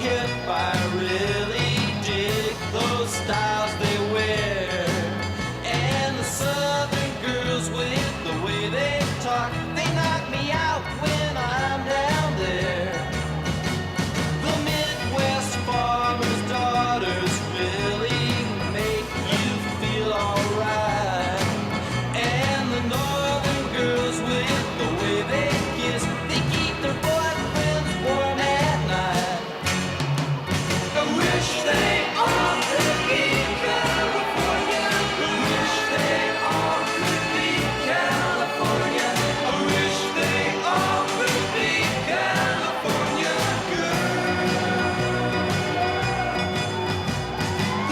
hip. I really dig those styles they wear. And the southern girls with the way they talk, they knock me out when I'm down there. The Midwest farmers' daughters really make you feel alright. And the northern girls with the way they kiss, they keep their boyfriends warm at night. I wish they all could be California. I wish they all could be California. I wish they all could be California girls.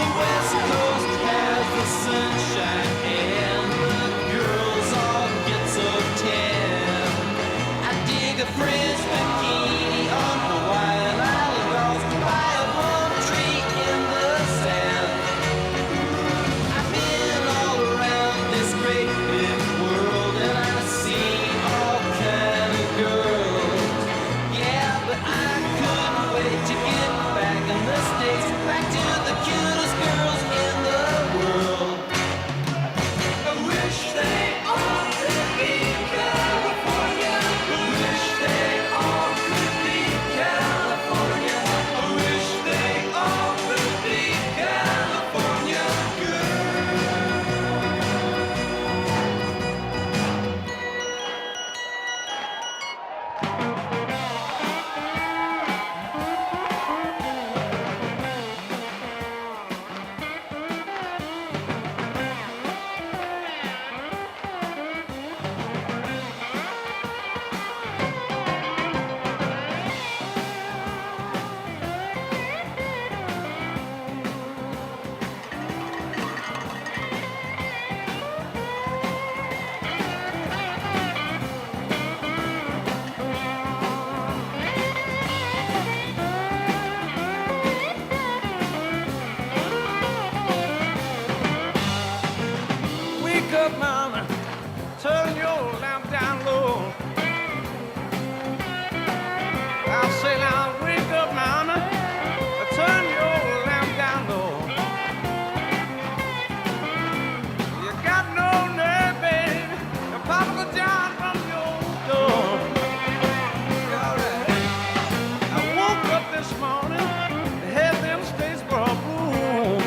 The West Coast has the sunshine and the girls all get so tan. I dig a French bikini on Hawaiian Island girls by a palm tree in the sand. I've been all around this great big world and I've seen all kind of girls. Yeah, but I couldn't wait to get back in the States, back to the cutest girls in the world. I wish they all could be California. I wish they all could be California. I wish they all could be California girls. Wake up, mama, turn your lamp down low. I'll say now, wake up, mama, turn your lamp down low. You got no nerve, baby, your papa go down from your door. All right. I woke up this morning, had them Statesboro blues.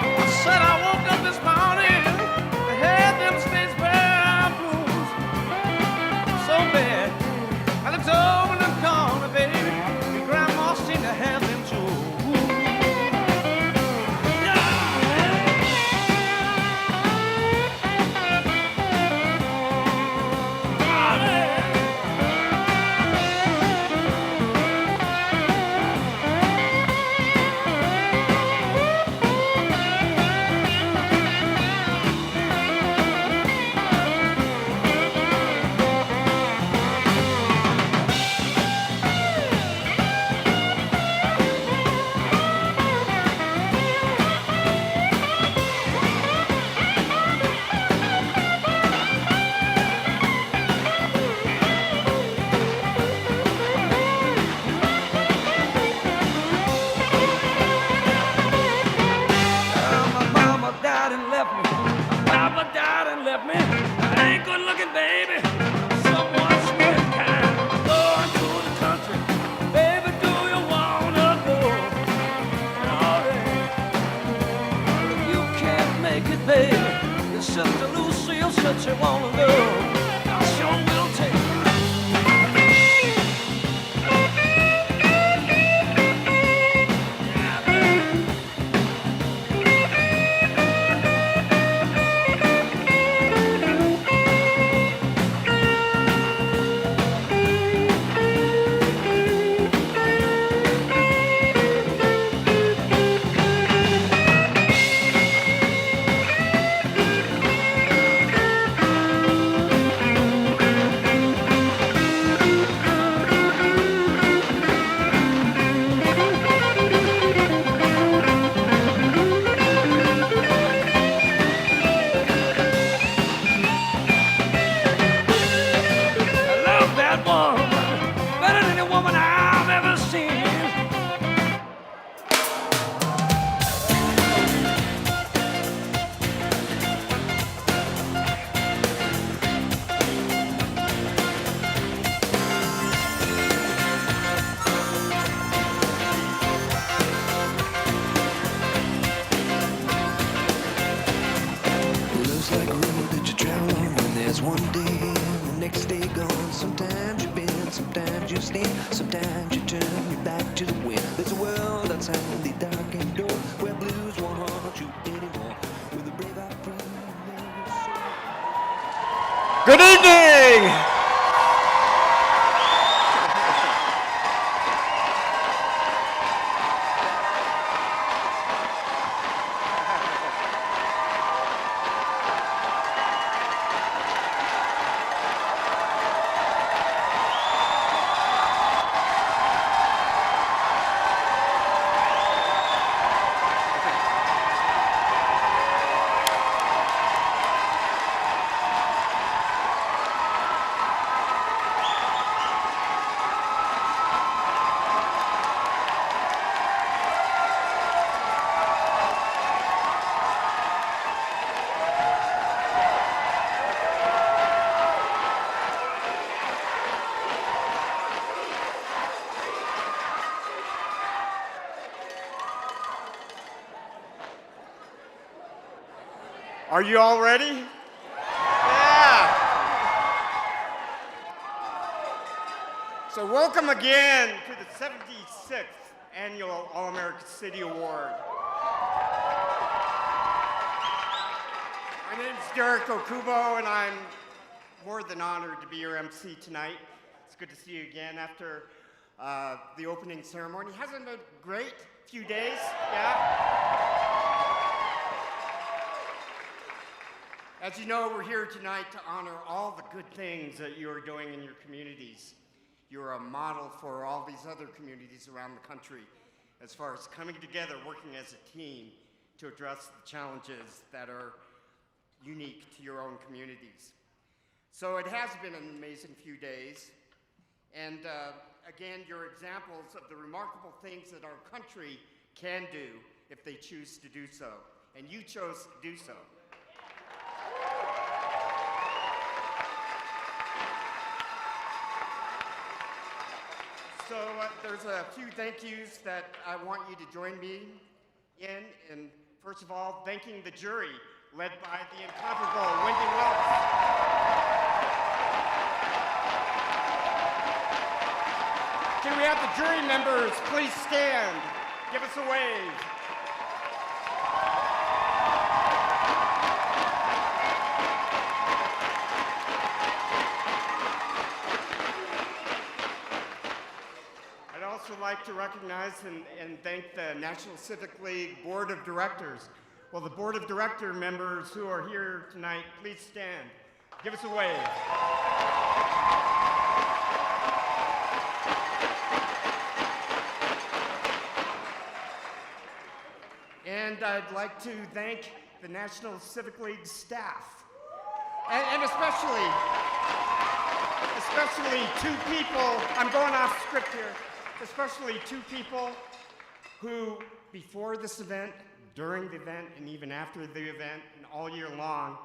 I said I woke up this morning, had them Statesboro blues. So bad, I looked over in the corner, baby, and Grandma seemed to have them too. My mama died and left me. My papa died and left me. I ain't good looking, baby. Someone sweet and kind. Going to the country. Baby, do you wanna go? Oh, yeah. If you can't make it, baby, your sister Lucille said she wanna go. I sure will take her. just like a road that you travel on when there's one day and the next day gone. Sometimes you bend, sometimes you stand, sometimes you turn your back to the wind. There's a world outside the darkened door where blues won't haunt you anymore. With a brave heart free and never so. Good evening! Are you all ready? Yeah. So welcome again to the 76th Annual All-America City Award. My name is Derek Okubo, and I'm more than honored to be your MC tonight. It's good to see you again after the opening ceremony. Hasn't been a great few days, yeah? As you know, we're here tonight to honor all the good things that you are doing in your communities. You're a model for all these other communities around the country as far as coming together, working as a team to address the challenges that are unique to your own communities. So it has been an amazing few days. And again, you're examples of the remarkable things that our country can do if they choose to do so. And you chose to do so. So there's a few thank yous that I want you to join me in. And first of all, thanking the jury, led by the incomparable Wendy Wells. Can we have the jury members please stand? Give us a wave. I'd also like to recognize and thank the National Civic League Board of Directors. Well, the Board of Director members who are here tonight, please stand. Give us a wave. And I'd like to thank the National Civic League staff. And especially two people, I'm going off script here, especially two people who, before this event, during the event, and even after the event, and all year long,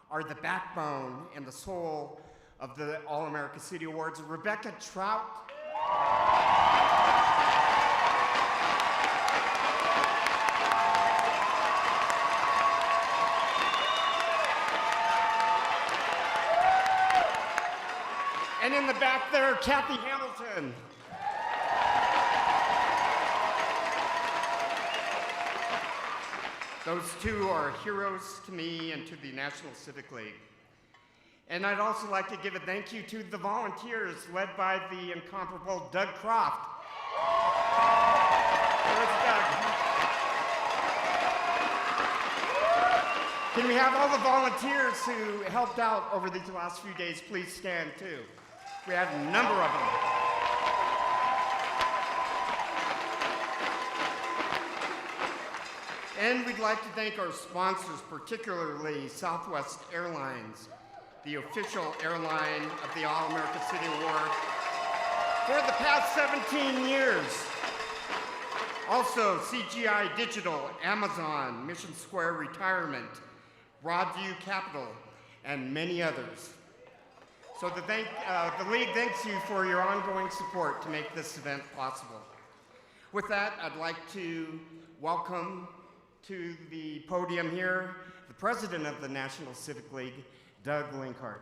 are the backbone and the soul of the All-America City Awards. Rebecca Trout. And in the back there, Kathy Hamilton. Those two are heroes to me and to the National Civic League. And I'd also like to give a thank you to the volunteers led by the incomparable Doug Croft. Where's Doug? Can we have all the volunteers who helped out over these last few days please stand too? We had a number of them. And we'd like to thank our sponsors, particularly Southwest Airlines, the official airline of the All-America City Award, for the past 17 years. Also, CGI Digital, Amazon, Mission Square Retirement, Broadview Capital, and many others. So the League thanks you for your ongoing support to make this event possible. With that, I'd like to welcome to the podium here the president of the National Civic League, Doug Linkhart.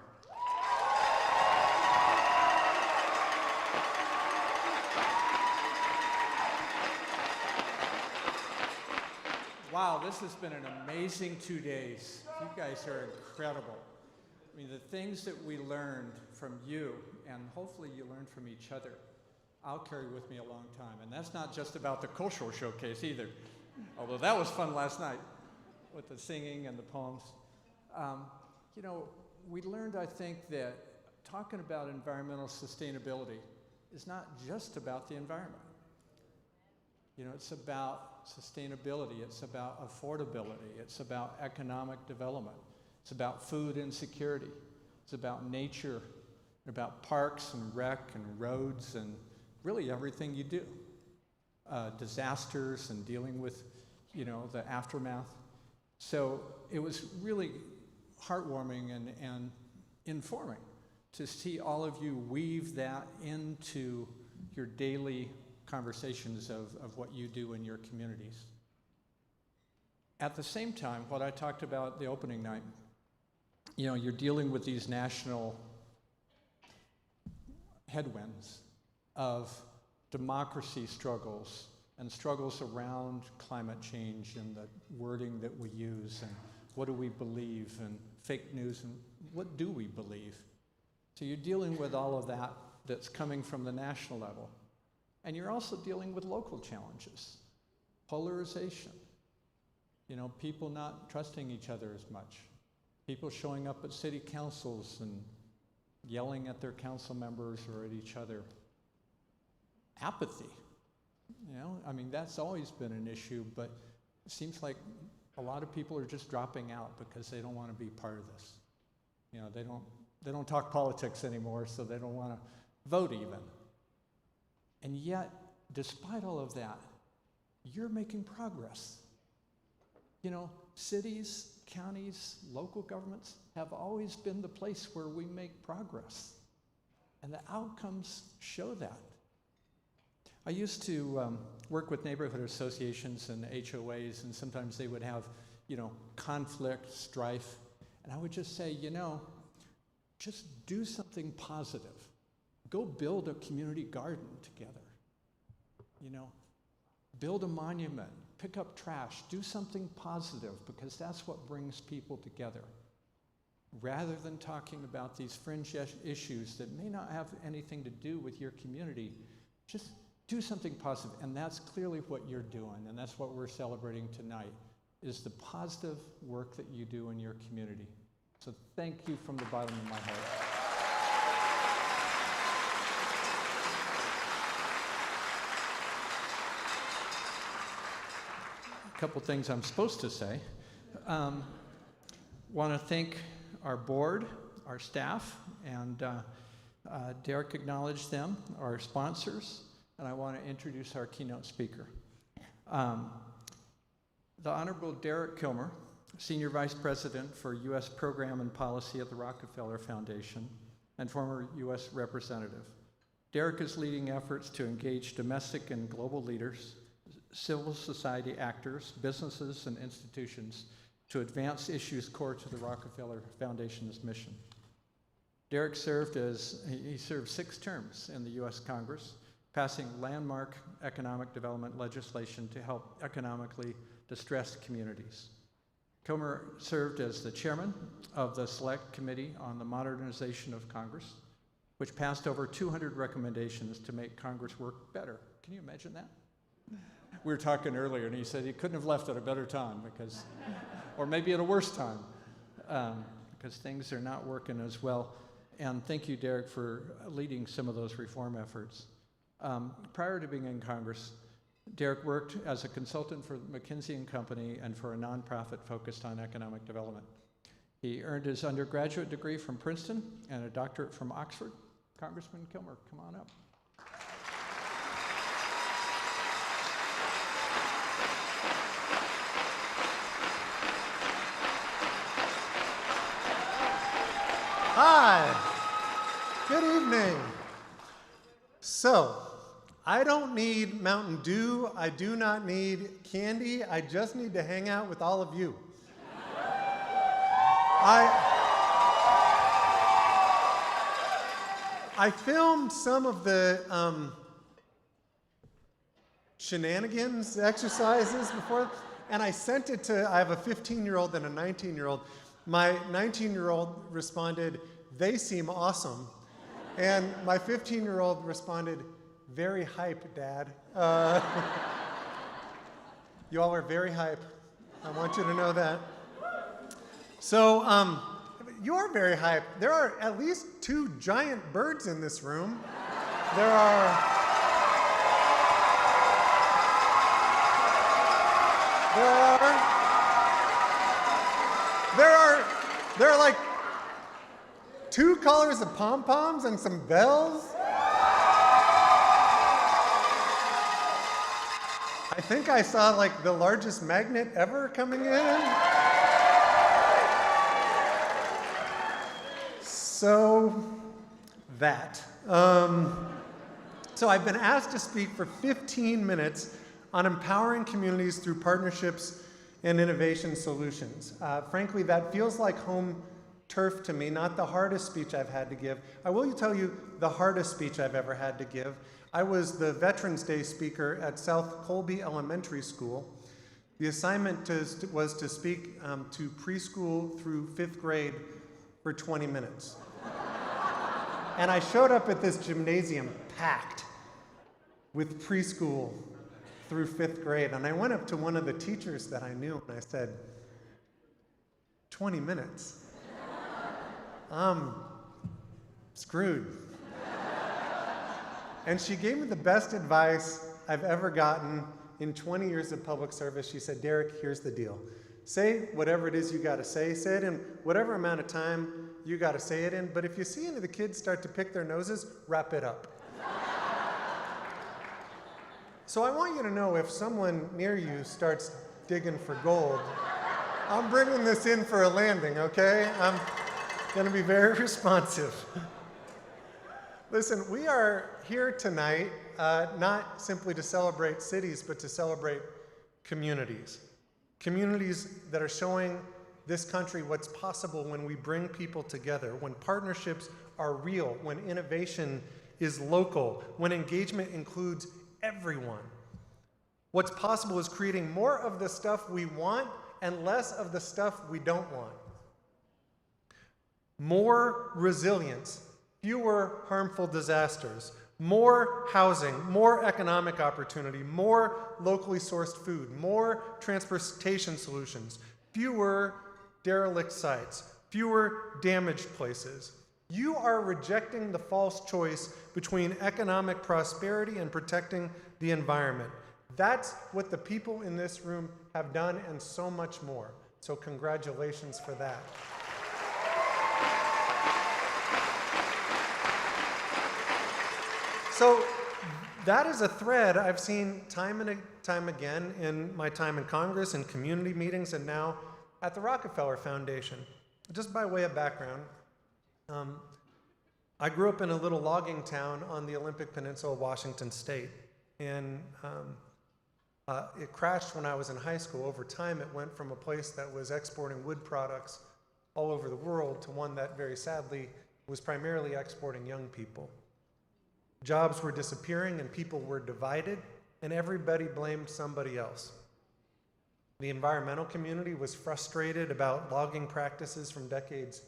Wow, this has been an amazing 2 days. You guys are incredible. I mean, the things that we learned from you, and hopefully you learned from each other, I'll carry with me a long time. And that's not just about the cultural showcase either, although that was fun last night with the singing and the poems. You know, we learned, I think, that talking about environmental sustainability is not just about the environment. You know, it's about sustainability, it's about affordability, it's about economic development, it's about food insecurity, it's about nature, about parks and rec and roads and really everything you do. Disasters and dealing with, you know, the aftermath. So it was really heartwarming and informing to see all of you weave that into your daily conversations of what you do in your communities. At the same time, what I talked about the opening night, you know, you're dealing with these national headwinds of democracy struggles and struggles around climate change and the wording that we use and what do we believe and fake news and what do we believe. So you're dealing with all of that that's coming from the national level. And you're also dealing with local challenges, polarization, you know, people not trusting each other as much, people showing up at city councils and yelling at their council members or at each other, apathy, you know, I mean, that's always been an issue, but it seems like a lot of people are just dropping out because they don't want to be part of this. You know, they don't talk politics anymore, so they don't want to vote even. And yet, despite all of that, you're making progress. You know, cities, counties, local governments have always been the place where we make progress. And the outcomes show that. I used to work with neighborhood associations and HOAs, and sometimes they would have, you know, conflict, strife. And I would just say, you know, just do something positive. Go build a community garden together. You know, build a monument, pick up trash, do something positive because that's what brings people together. Rather than talking about these fringe issues that may not have anything to do with your community, just do something positive. And that's clearly what you're doing, and that's what we're celebrating tonight, is the positive work that you do in your community. So thank you from the bottom of my heart. A couple things I'm supposed to say. Want to thank our board, our staff, and Derek acknowledged them, our sponsors, and I want to introduce our keynote speaker. The Honorable Derek Kilmer, Senior Vice President for U.S. Program and Policy at the Rockefeller Foundation and former U.S. Representative. Derek is leading efforts to engage domestic and global leaders, civil society actors, businesses, and institutions to advance issues core to the Rockefeller Foundation's mission. Derek served 6 terms in the U.S. Congress, passing landmark economic development legislation to help economically distressed communities. Kilmer served as the chairman of the Select Committee on the Modernization of Congress, which passed over 200 recommendations to make Congress work better. Can you imagine that? We were talking earlier, and he said he couldn't have left at a better time because, or maybe at a worse time, because things are not working as well. And thank you, Derek, for leading some of those reform efforts. Prior to being in Congress, Derek worked as a consultant for McKinsey & Company and for a nonprofit focused on economic development. He earned his undergraduate degree from Princeton and a doctorate from Oxford. Congressman Kilmer, come on up. Hi, good evening. So, I don't need Mountain Dew, I do not need candy, I just need to hang out with all of you. I filmed some of the shenanigans exercises before, and I sent it to, I have a 15-year-old and a 19-year-old. My 19-year-old responded, "They seem awesome." And my 15-year-old responded, "Very hype, Dad." You all are very hype. I want you to know that. So, you are very hype. There are at least 2 giant birds in this room. There are like 2 colors of pom-poms and some bells. I think I saw like the largest magnet ever coming in. So that. So I've been asked to speak for 15 minutes on empowering communities through partnerships and innovation solutions. Frankly, that feels like home turf to me, not the hardest speech I've had to give. I will tell you the hardest speech I've ever had to give. I was the Veterans Day speaker at South Colby Elementary School. The assignment was to speak to preschool through 5th grade for 20 minutes. And I showed up at this gymnasium packed with preschool through 5th grade. And I went up to one of the teachers that I knew and I said, 20 minutes? I'm screwed. And she gave me the best advice I've ever gotten in 20 years of public service. She said, "Derek, here's the deal. Say whatever it is you gotta say it in whatever amount of time you gotta say it in, but if you see any of the kids start to pick their noses, wrap it up." So I want you to know if someone near you starts digging for gold, I'm bringing this in for a landing, okay? I'm gonna be very responsive. Listen, we are here tonight not simply to celebrate cities, but to celebrate communities. Communities that are showing this country what's possible when we bring people together, when partnerships are real, when innovation is local, when engagement includes everyone. What's possible is creating more of the stuff we want and less of the stuff we don't want. More resilience, fewer harmful disasters, more housing, more economic opportunity, more locally sourced food, more transportation solutions, fewer derelict sites, fewer damaged places. You are rejecting the false choice between economic prosperity and protecting the environment. That's what the people in this room have done and so much more. So congratulations for that. So that is a thread I've seen time and time again in my time in Congress and community meetings and now at the Rockefeller Foundation. Just by way of background, I grew up in a little logging town on the Olympic Peninsula, Washington State. And it crashed when I was in high school. Over time, it went from a place that was exporting wood products all over the world to one that very sadly was primarily exporting young people. Jobs were disappearing and people were divided, and everybody blamed somebody else. The environmental community was frustrated about logging practices from decades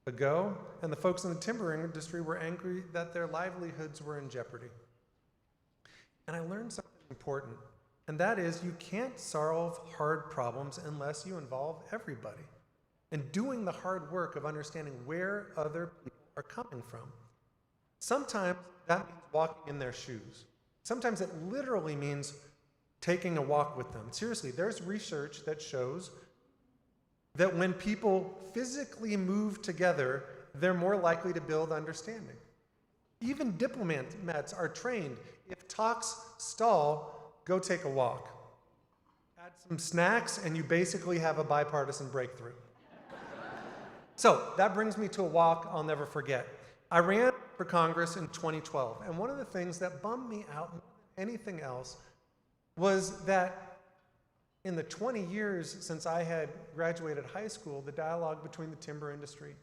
ago, and the folks in the timber industry were angry that their livelihoods were in jeopardy. And I learned something important, and that is you can't solve hard problems unless you involve everybody and doing the hard work of understanding where other people are coming from. Sometimes that means walking in their shoes. Sometimes it literally means taking a walk with them. Seriously, there's research that shows that when people physically move together, they're more likely to build understanding. Even diplomats are trained. If talks stall, go take a walk. Add some snacks, and you basically have a bipartisan breakthrough. So that brings me to a walk I'll never forget. I ran for Congress in 2012, and one of the things that bummed me out more than anything else was that in the 20 years since I had graduated high school, the dialogue between the timber industry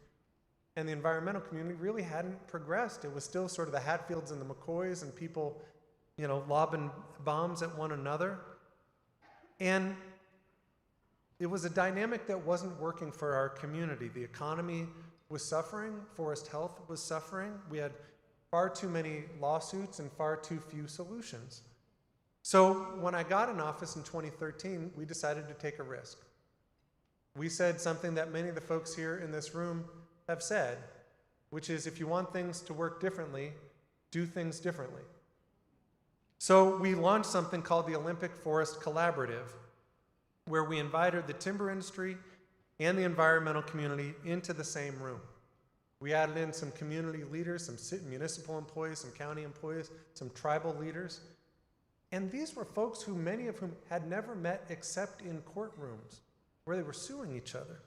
and the environmental community really hadn't progressed. It was still sort of the Hatfields and the McCoys and people, lobbing bombs at one another. And it was a dynamic that wasn't working for our community. The economy was suffering, forest health was suffering. We had far too many lawsuits and far too few solutions. So when I got in office in 2013, we decided to take a risk. We said something that many of the folks here in this room have said, which is if you want things to work differently, do things differently. So we launched something called the Olympic Forest Collaborative, where we invited the timber industry and the environmental community into the same room. We added in some community leaders, some municipal employees, some county employees, some tribal leaders. And these were folks who many of whom had never met except in courtrooms where they were suing each other.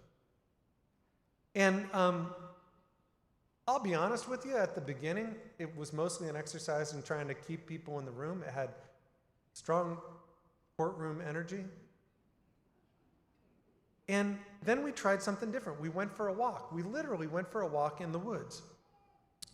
And I'll be honest with you, at the beginning, it was mostly an exercise in trying to keep people in the room. It had strong courtroom energy. And then we tried something different. We went for a walk. We literally went for a walk in the woods.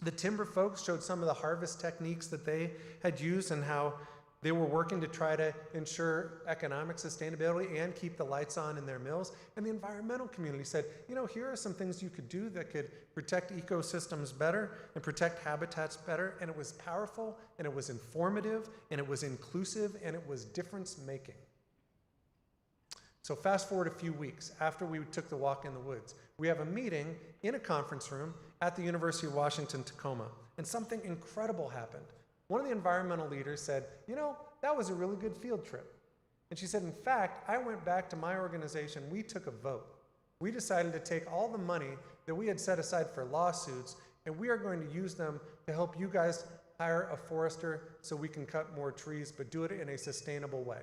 The timber folks showed some of the harvest techniques that they had used and how they were working to try to ensure economic sustainability and keep the lights on in their mills. And the environmental community said, here are some things you could do that could protect ecosystems better and protect habitats better. And it was powerful, and it was informative, and it was inclusive, and it was difference-making. So fast forward a few weeks after we took the walk in the woods. We have a meeting in a conference room at the University of Washington, Tacoma, and something incredible happened. One of the environmental leaders said, that was a really good field trip. And she said, in fact, I went back to my organization, we took a vote. We decided to take all the money that we had set aside for lawsuits, and we are going to use them to help you guys hire a forester so we can cut more trees, but do it in a sustainable way.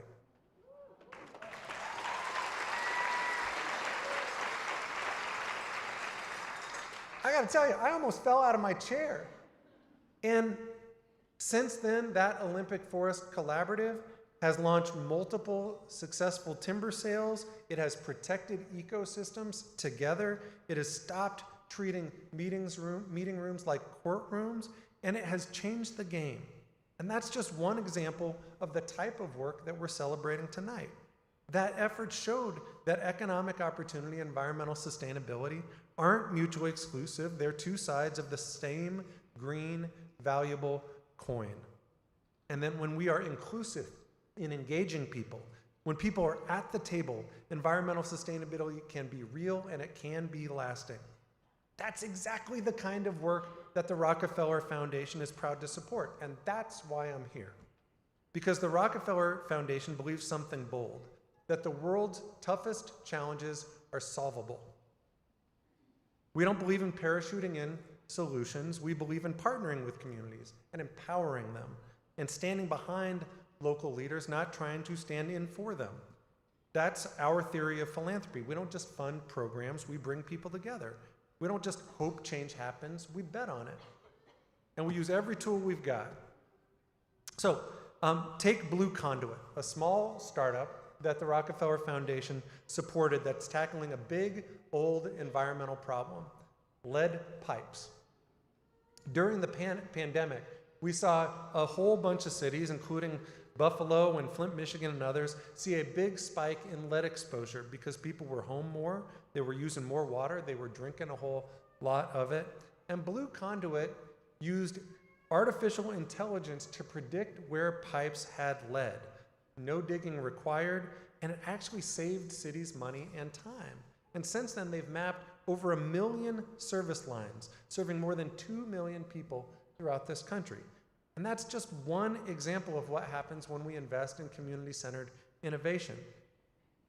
I gotta tell you, I almost fell out of my chair. And since then, that Olympic Forest Collaborative has launched multiple successful timber sales. It has protected ecosystems together. It has stopped treating meeting rooms like courtrooms, and it has changed the game. And that's just one example of the type of work that we're celebrating tonight. That effort showed that economic opportunity and environmental sustainability aren't mutually exclusive. They're two sides of the same green, valuable coin. And then when we are inclusive in engaging people, when people are at the table, environmental sustainability can be real and it can be lasting. That's exactly the kind of work that the Rockefeller Foundation is proud to support. And that's why I'm here. Because the Rockefeller Foundation believes something bold, that the world's toughest challenges are solvable. We don't believe in parachuting in solutions. We believe in partnering with communities and empowering them and standing behind local leaders, not trying to stand in for them. That's our theory of philanthropy. We don't just fund programs, we bring people together. We don't just hope change happens, we bet on it. And we use every tool we've got. So take Blue Conduit, a small startup that the Rockefeller Foundation supported that's tackling a big, old environmental problem, lead pipes. During the pandemic, we saw a whole bunch of cities, including Buffalo and Flint, Michigan, and others, see a big spike in lead exposure because people were home more, they were using more water, they were drinking a whole lot of it. And Blue Conduit used artificial intelligence to predict where pipes had lead. No digging required, and it actually saved cities money and time. And since then, they've mapped over 1 million service lines, serving more than 2 million people throughout this country. And that's just one example of what happens when we invest in community-centered innovation.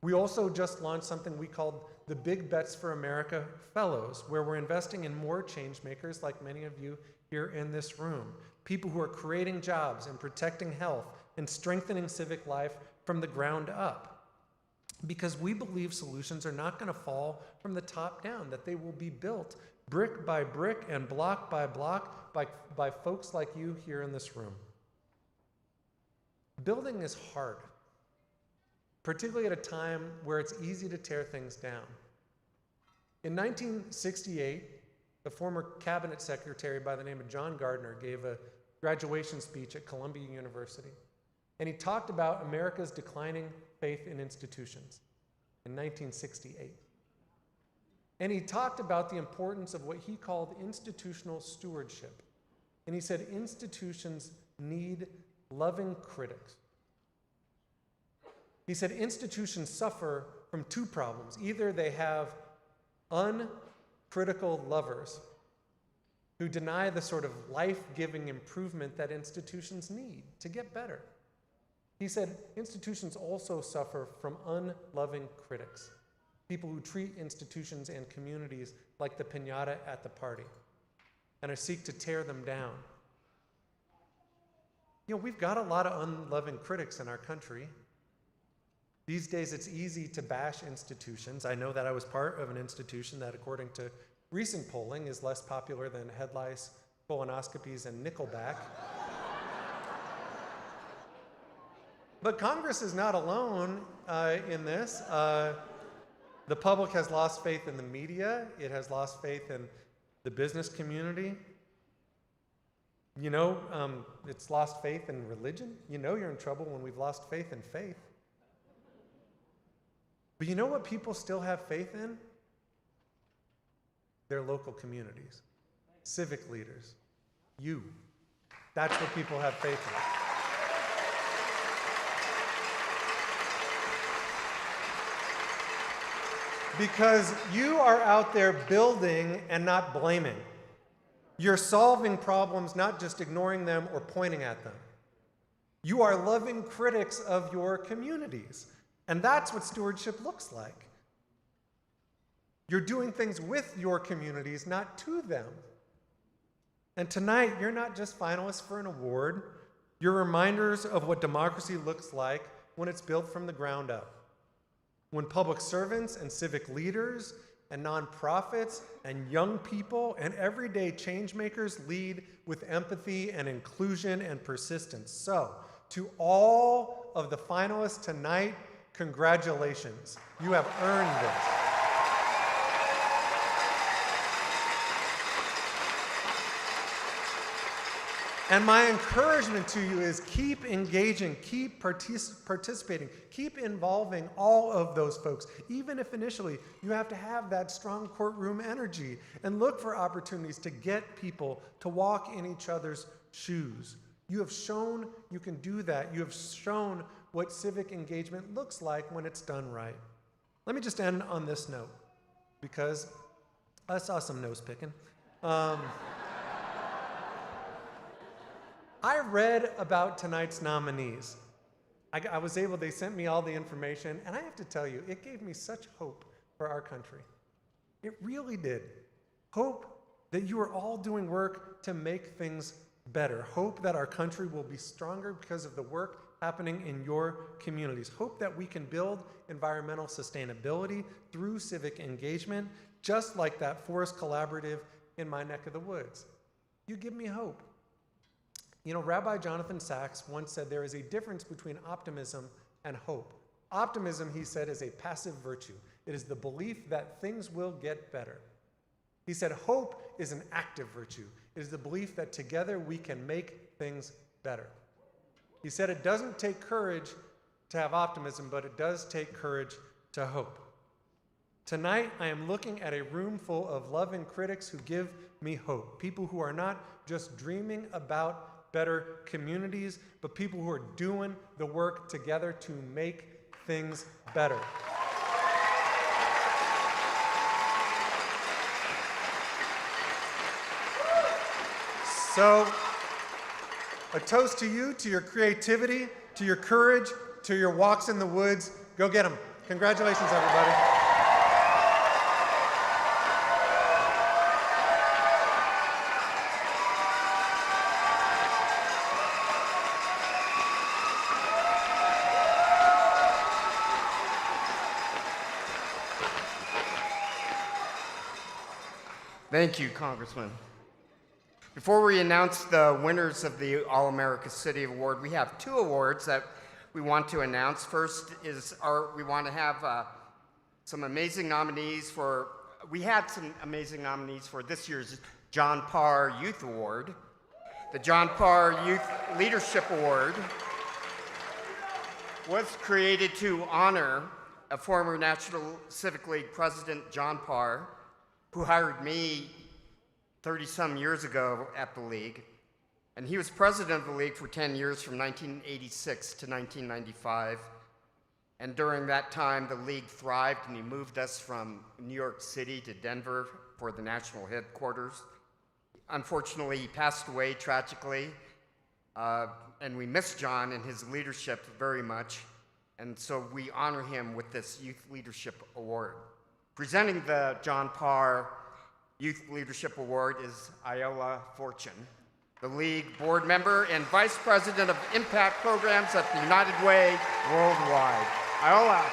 We also just launched something we called the Big Bets for America Fellows, where we're investing in more change makers like many of you here in this room, people who are creating jobs and protecting health and strengthening civic life from the ground up. Because we believe solutions are not going to fall from the top down, that they will be built brick by brick and block by block by folks like you here in this room. Building is hard. particularly at a time where it's easy to tear things down. In 1968, the former cabinet secretary by the name of John Gardner gave a graduation speech at Columbia University, and he talked about America's declining faith in institutions in 1968. And he talked about the importance of what he called institutional stewardship. And he said institutions need loving critics. He said institutions suffer from two problems. Either they have uncritical lovers who deny the sort of life-giving improvement that institutions need to get better. He said institutions also suffer from unloving critics, people who treat institutions and communities like the piñata at the party and seek to tear them down. You know, we've got a lot of unloving critics in our country. These days, it's easy to bash institutions. I know that I was part of an institution that, according to recent polling, is less popular than head lice, colonoscopies, and Nickelback. But Congress is not alone in this. The public has lost faith in the media. It has lost faith in the business community. You know, it's lost faith in religion. You know you're in trouble when we've lost faith in faith. But you know what people still have faith in? Their local communities, civic leaders, you. That's what people have faith in. Because you are out there building and not blaming. You're solving problems, not just ignoring them or pointing at them. You are loving critics of your communities. And that's what stewardship looks like. You're doing things with your communities, not to them. And tonight, you're not just finalists for an award. You're reminders of what democracy looks like when it's built from the ground up. When public servants and civic leaders and nonprofits and young people and everyday change makers lead with empathy and inclusion and persistence. So, to all of the finalists tonight, congratulations. You have earned this. And my encouragement to you is keep engaging, keep participating, keep involving all of those folks, even if initially you have to have that strong courtroom energy and look for opportunities to get people to walk in each other's shoes. You have shown you can do that. You have shown what civic engagement looks like when it's done right. Let me just end on this note, because I saw some nose picking. I read about tonight's nominees. They sent me all the information, and I have to tell you, it gave me such hope for our country. It really did. Hope that you are all doing work to make things better. Hope that our country will be stronger because of the work happening in your communities. Hope that we can build environmental sustainability through civic engagement, just like that forest collaborative in my neck of the woods. You give me hope. You know, Rabbi Jonathan Sachs once said there is a difference between optimism and hope. Optimism, he said, is a passive virtue. It is the belief that things will get better. He said hope is an active virtue. It is the belief that together we can make things better. He said it doesn't take courage to have optimism, but it does take courage to hope. Tonight, I am looking at a room full of loving critics who give me hope. People who are not just dreaming about better communities, but people who are doing the work together to make things better. So, a toast to you, to your creativity, to your courage, to your walks in the woods. Go get them. Congratulations, everybody. Thank you, Congressman. Before we announce the winners of the All-America City Award, we have two awards that we want to announce. First is we want to have some amazing nominees for, we had some amazing nominees for this year's John Parr Youth Award. The John Parr Youth Leadership Award was created to honor a former National Civic League president, John Parr, who hired me 30-some years ago at the league. And he was president of the league for 10 years, from 1986 to 1995. And during that time, the league thrived, and he moved us from New York City to Denver for the national headquarters. Unfortunately, he passed away tragically, and we miss John and his leadership very much. And so we honor him with this Youth Leadership Award. Presenting the John Parr Youth Leadership Award is Iola Fortune, the league board member and vice president of impact programs at the United Way Worldwide. Iola.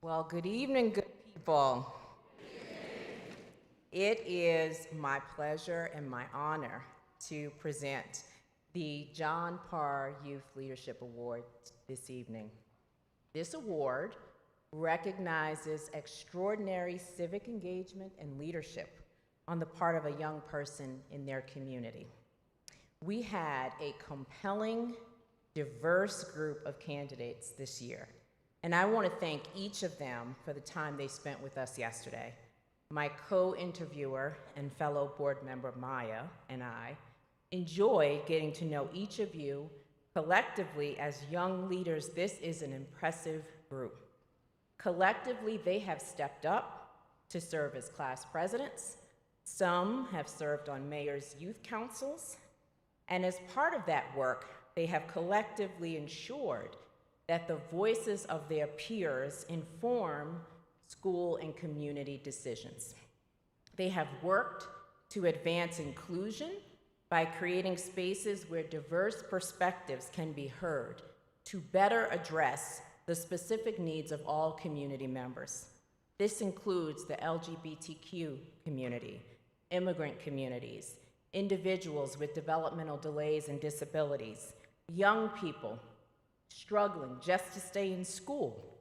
Well, good evening, good people. It is my pleasure and my honor to present the John Parr Youth Leadership Award this evening. This award recognizes extraordinary civic engagement and leadership on the part of a young person in their community. We had a compelling, diverse group of candidates this year, and I want to thank each of them for the time they spent with us yesterday. My co-interviewer and fellow board member Maya and I enjoy getting to know each of you collectively as young leaders. This is an impressive group. Collectively, they have stepped up to serve as class presidents. Some have served on mayor's youth councils. And as part of that work, they have collectively ensured that the voices of their peers inform school and community decisions. They have worked to advance inclusion by creating spaces where diverse perspectives can be heard to better address the specific needs of all community members. This includes the LGBTQ community, immigrant communities, individuals with developmental delays and disabilities, young people struggling just to stay in school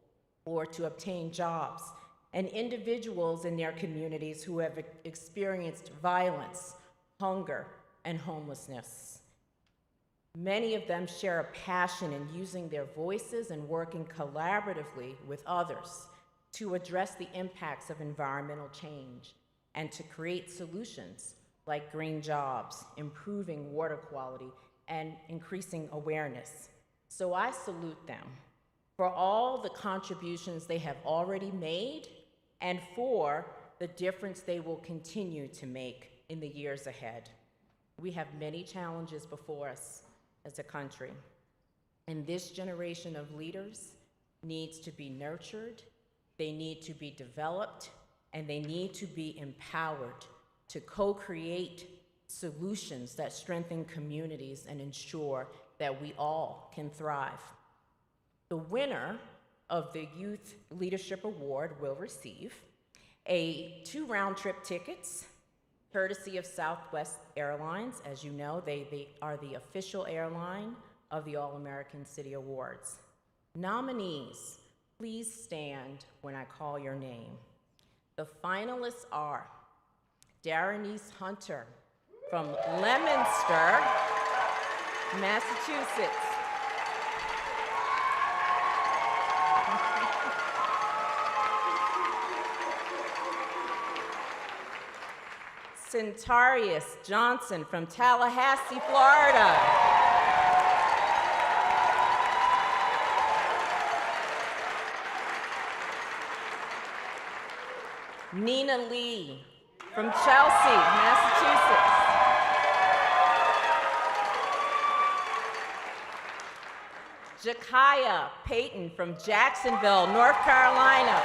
or to obtain jobs, and individuals in their communities who have experienced violence, hunger, and homelessness. Many of them share a passion in using their voices and working collaboratively with others to address the impacts of environmental change and to create solutions like green jobs, improving water quality, and increasing awareness. So I salute them for all the contributions they have already made and for the difference they will continue to make in the years ahead. We have many challenges before us as a country, and this generation of leaders needs to be nurtured, they need to be developed, and they need to be empowered to co-create solutions that strengthen communities and ensure that we all can thrive. The winner of the Youth Leadership Award will receive 2 round-trip tickets, courtesy of Southwest Airlines. As you know, they are the official airline of the All-American City Awards. Nominees, please stand when I call your name. The finalists are Darrenese Hunter from Leominster, Massachusetts. Centarius Johnson from Tallahassee, Florida. Nina Lee from Chelsea, Massachusetts. Jakaya Payton from Jacksonville, North Carolina.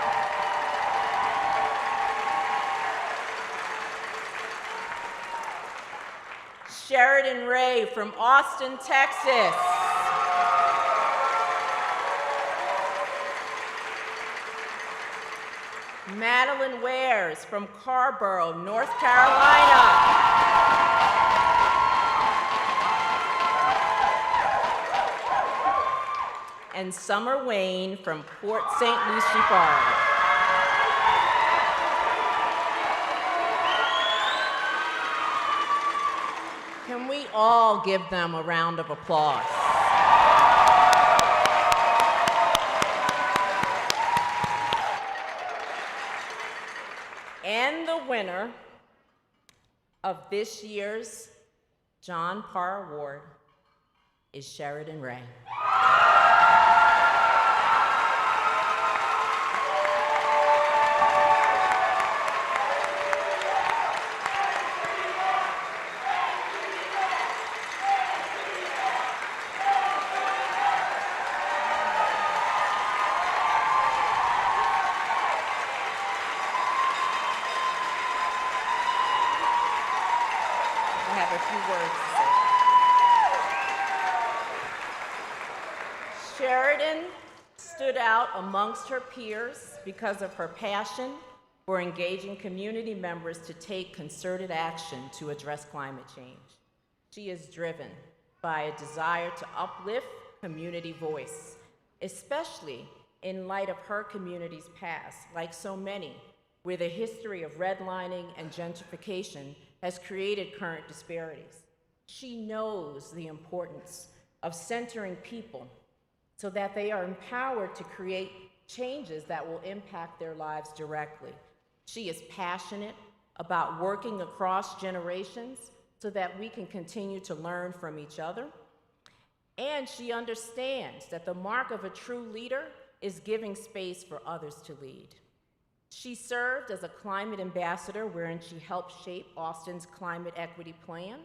Sheridan Ray from Austin, Texas. Madeline Wares from Carborough, North Carolina. And Summer Wayne from Port St. Lucie, Florida. Can we all give them a round of applause? And the winner of this year's John Parr Award is Sheridan Ray. I have a few words to say. Sheridan stood out amongst her peers because of her passion for engaging community members to take concerted action to address climate change. She is driven by a desire to uplift community voice, especially in light of her community's past, like so many, where the history of redlining and gentrification has created current disparities. She knows the importance of centering people so that they are empowered to create changes that will impact their lives directly. She is passionate about working across generations so that we can continue to learn from each other. And she understands that the mark of a true leader is giving space for others to lead. She served as a climate ambassador wherein she helped shape Austin's climate equity plan.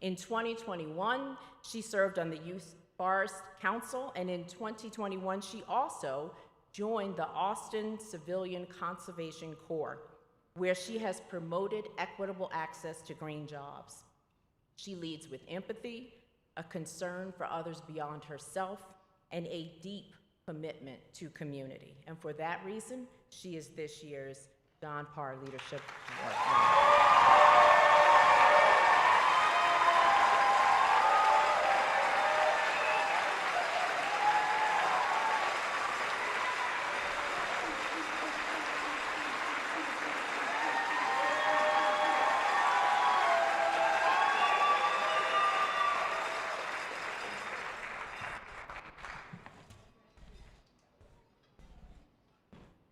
In 2021, she served on the Youth Forest Council, and in 2021, she also joined the Austin Civilian Conservation Corps, where she has promoted equitable access to green jobs. She leads with empathy, a concern for others beyond herself, and a deep commitment to community. And for that reason, she is this year's John Parr Leadership Award winner.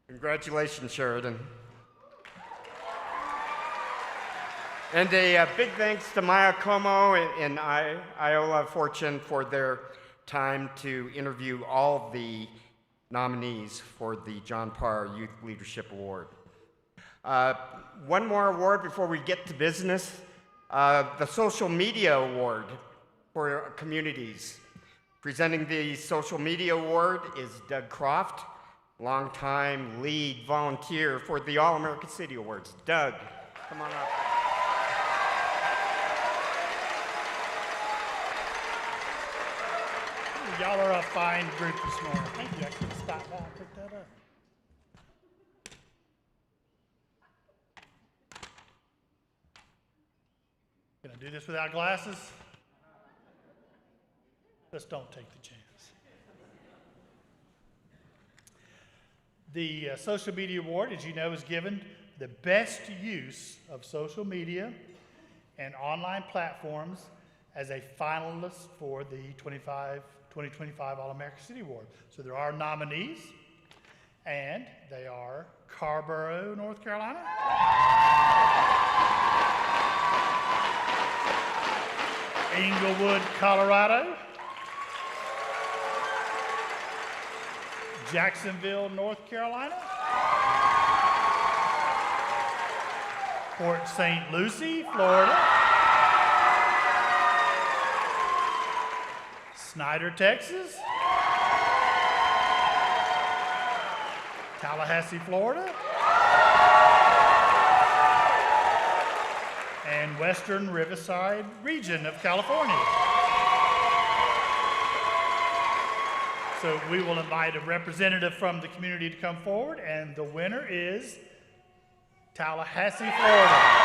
Congratulations, Sheridan. And a big thanks to Maya Como and Iola Fortune for their time to interview all of the nominees for the John Parr Youth Leadership Award. One more award before we get to business. The Social Media Award for communities. Presenting the Social Media Award is Doug Croft, longtime lead volunteer for the All-American City Awards. Doug, come on up. Y'all are a fine group this morning. Thank you. I could have stopped by and picked that up. Can I do this without glasses? Just don't take the chance. The Social Media Award, as you know, is given the best use of social media and online platforms as a finalist for the 2025 All-American City Award. So there are nominees, and they are Carborough, North Carolina, Englewood, Colorado, Jacksonville, North Carolina, Port St. Lucie, Florida, Snyder, Texas, Tallahassee, Florida, and Western Riverside region of California. So we will invite a representative from the community to come forward, and the winner is Tallahassee, Florida.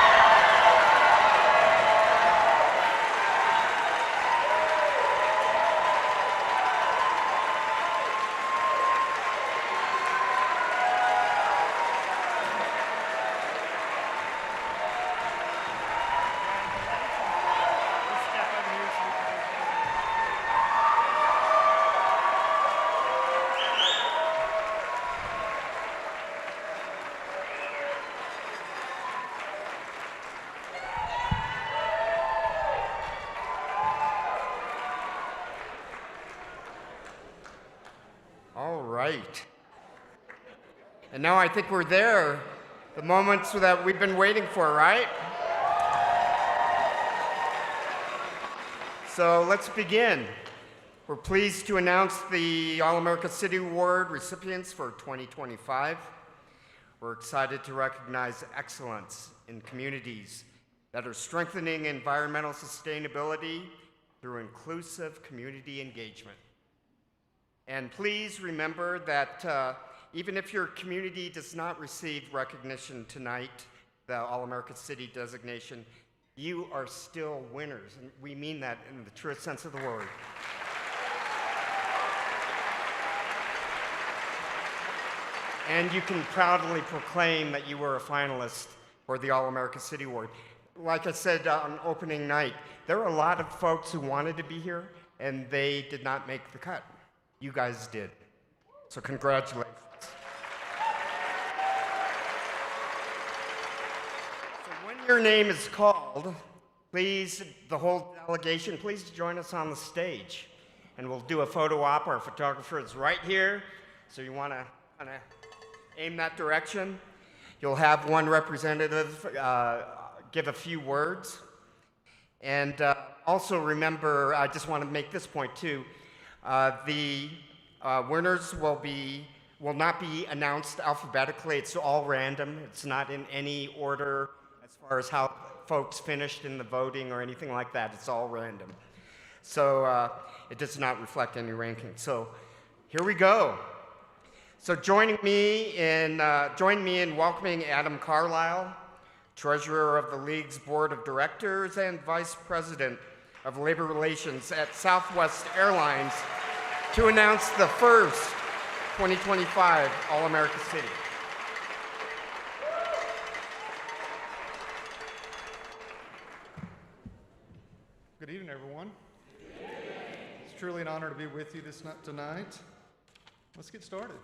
All right. And now I think we're there. The moments that we've been waiting for, right? So let's begin. We're pleased to announce the All-America City Award recipients for 2025. We're excited to recognize excellence in communities that are strengthening environmental sustainability through inclusive community engagement. And please remember that even if your community does not receive recognition tonight, the All-America City designation, you are still winners. And we mean that in the truest sense of the word. And you can proudly proclaim that you were a finalist for the All-America City Award. Like I said on opening night, there were a lot of folks who wanted to be here, and they did not make the cut. You guys did. So congratulations. So when your name is called, please, the whole delegation, please join us on the stage. And we'll do a photo op. Our photographer is right here. So you want to kind of aim that direction. You'll have one representative give a few words. And also remember, I just want to make this point too. The winners will not be announced alphabetically. It's all random. It's not in any order as far as how folks finished in the voting or anything like that. It's all random. So it does not reflect any ranking. So here we go. So join me in welcoming Adam Carlisle, Treasurer of the League's Board of Directors and Vice President of Labor Relations at Southwest Airlines, to announce the first 2025 All-America City. Good evening, everyone. It's truly an honor to be with you tonight. Let's get started.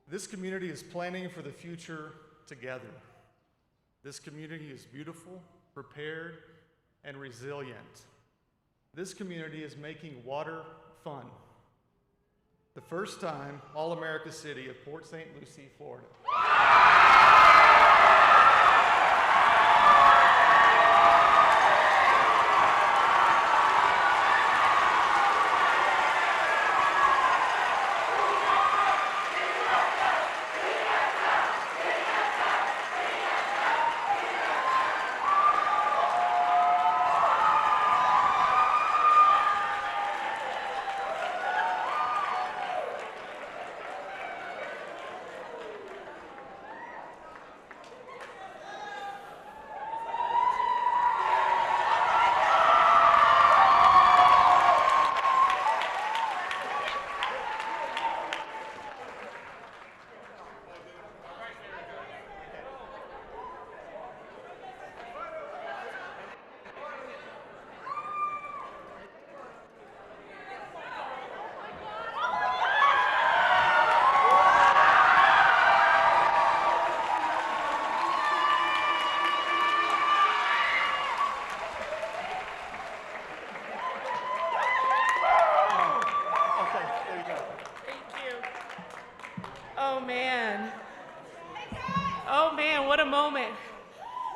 This community is planning for the future together. This community is beautiful, prepared, and resilient. This community is making water fun. The first time All-America City of Port St. Lucie, Florida.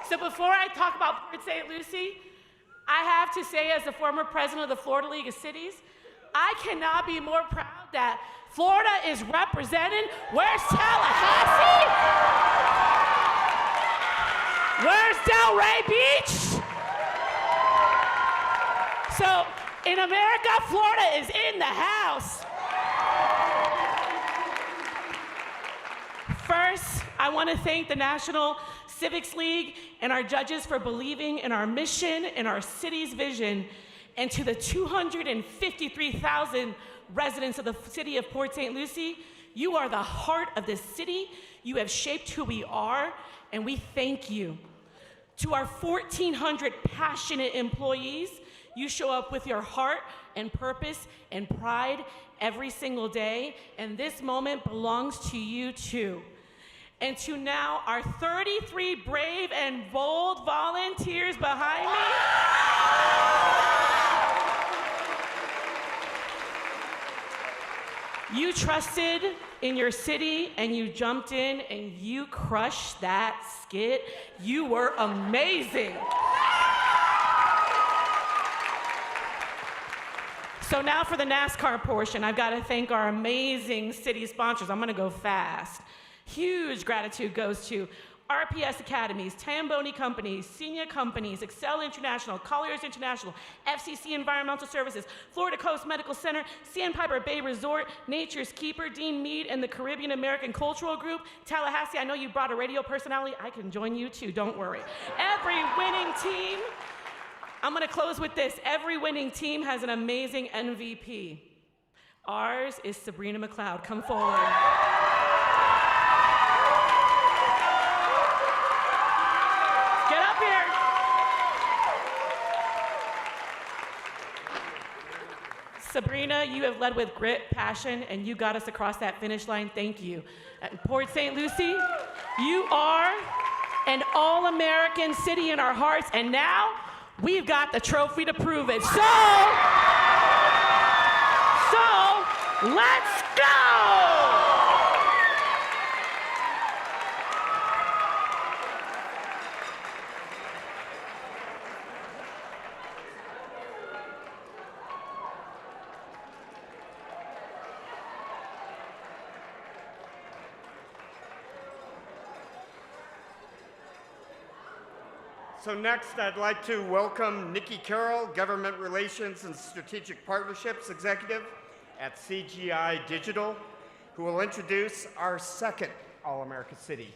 So before I talk about Port St. Lucie, I have to say, as the former president of the Florida League of Cities, I cannot be more proud that Florida is represented. Where's Tallahassee? Where's Delray Beach? So In America, Florida is in the house. First, I want to thank the National Civics League and our judges for believing in our mission and our city's vision, and to the 253,000 residents of the city of Port St. Lucie, you are the heart of this city. You have shaped who we are, and we thank you. To our 1,400 passionate employees, you show up with your heart and purpose and pride every single day, and this moment belongs to you too. And to now our 33 brave and bold volunteers behind me. You trusted in your city and you jumped in and you crushed that skit. You were amazing. So now for the NASCAR portion, I've got to thank our amazing city sponsors. I'm going to go fast. Huge gratitude goes to RPS Academies, Tamboni Companies, Senior Companies, Excel International, Colliers International, FCC Environmental Services, Florida Coast Medical Center, Sandpiper Bay Resort, Nature's Keeper, Dean Mead, and the Caribbean American Cultural Group. Tallahassee, I know you brought a radio personality. I can join you too, don't worry. Every winning team, I'm gonna close with this. Every winning team has an amazing MVP. Ours is Sabrina McLeod. Come forward. Sabrina, you have led with grit, passion, and you got us across that finish line. Thank you. At Port St. Lucie, you are an all-American city in our hearts, and now we've got the trophy to prove it. So let's go! So next, I'd like to welcome Nikki Carroll, Government Relations and Strategic Partnerships Executive at CGI Digital, who will introduce our second All-America City.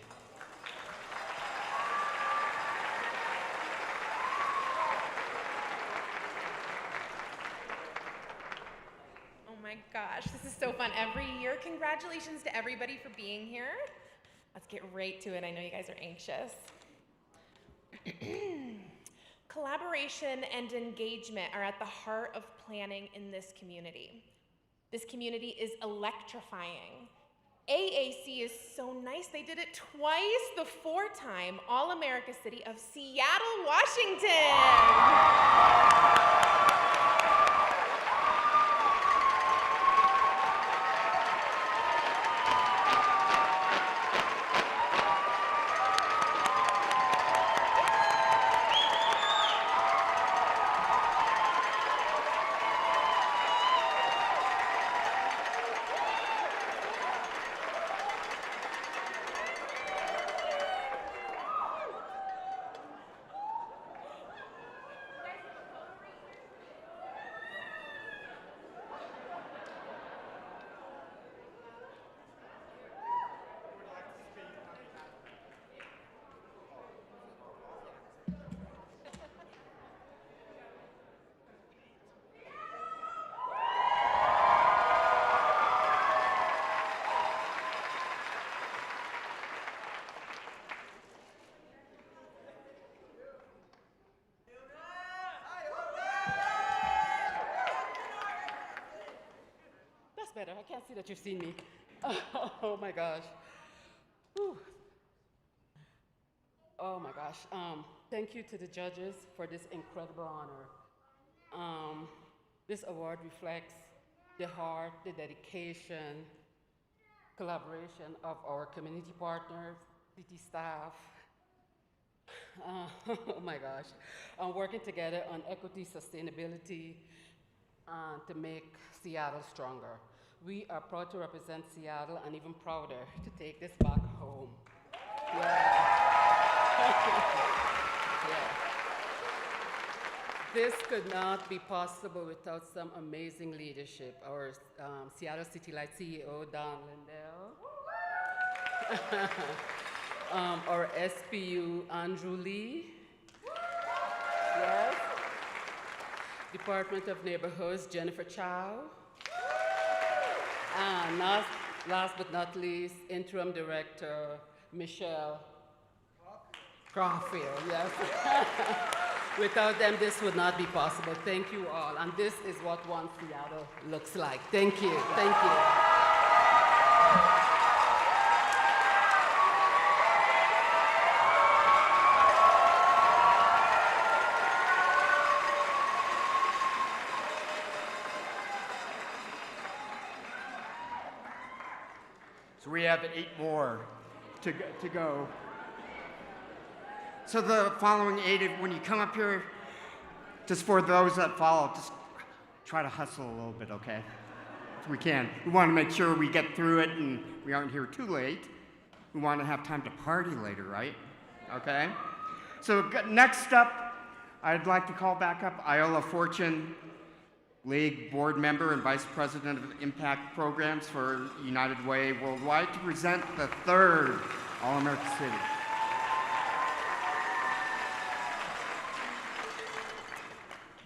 Oh my gosh, this is so fun every year. Congratulations to everybody for being here. Let's get right to it. I know you guys are anxious. Collaboration and engagement are at the heart of planning in this community. This community is electrifying. AAC is so nice. They did it twice, the four-time All-America City of Seattle, Washington. Better. I can't see that you've seen me. Oh my gosh. Whew. Oh my gosh. Thank you to the judges for this incredible honor. This award reflects the heart, the dedication, collaboration of our community partners, city staff. Oh my gosh. Working together on equity, sustainability, to make Seattle stronger. We are proud to represent Seattle and even prouder to take this back home. Yeah. Yeah. This could not be possible without some amazing leadership. Our Seattle City Light CEO, Don Lindell. Our SPU, Andrew Lee. Yes. Department of Neighborhoods, Jennifer Chow. And last but not least, Interim Director, Michelle Caulfield. Yes. Without them, this would not be possible. Thank you all. And this is what One Seattle looks like. Thank you. Thank you. So we have 8 more to go. So the following 8, when you come up here, just for those that follow, just try to hustle a little bit, okay? If we can. We want to make sure we get through it and we aren't here too late. We want to have time to party later, right? Okay? So next up, I'd like to call back up Iola Fortune, League Board Member and Vice President of Impact Programs for United Way Worldwide, to present the 3rd All-America City.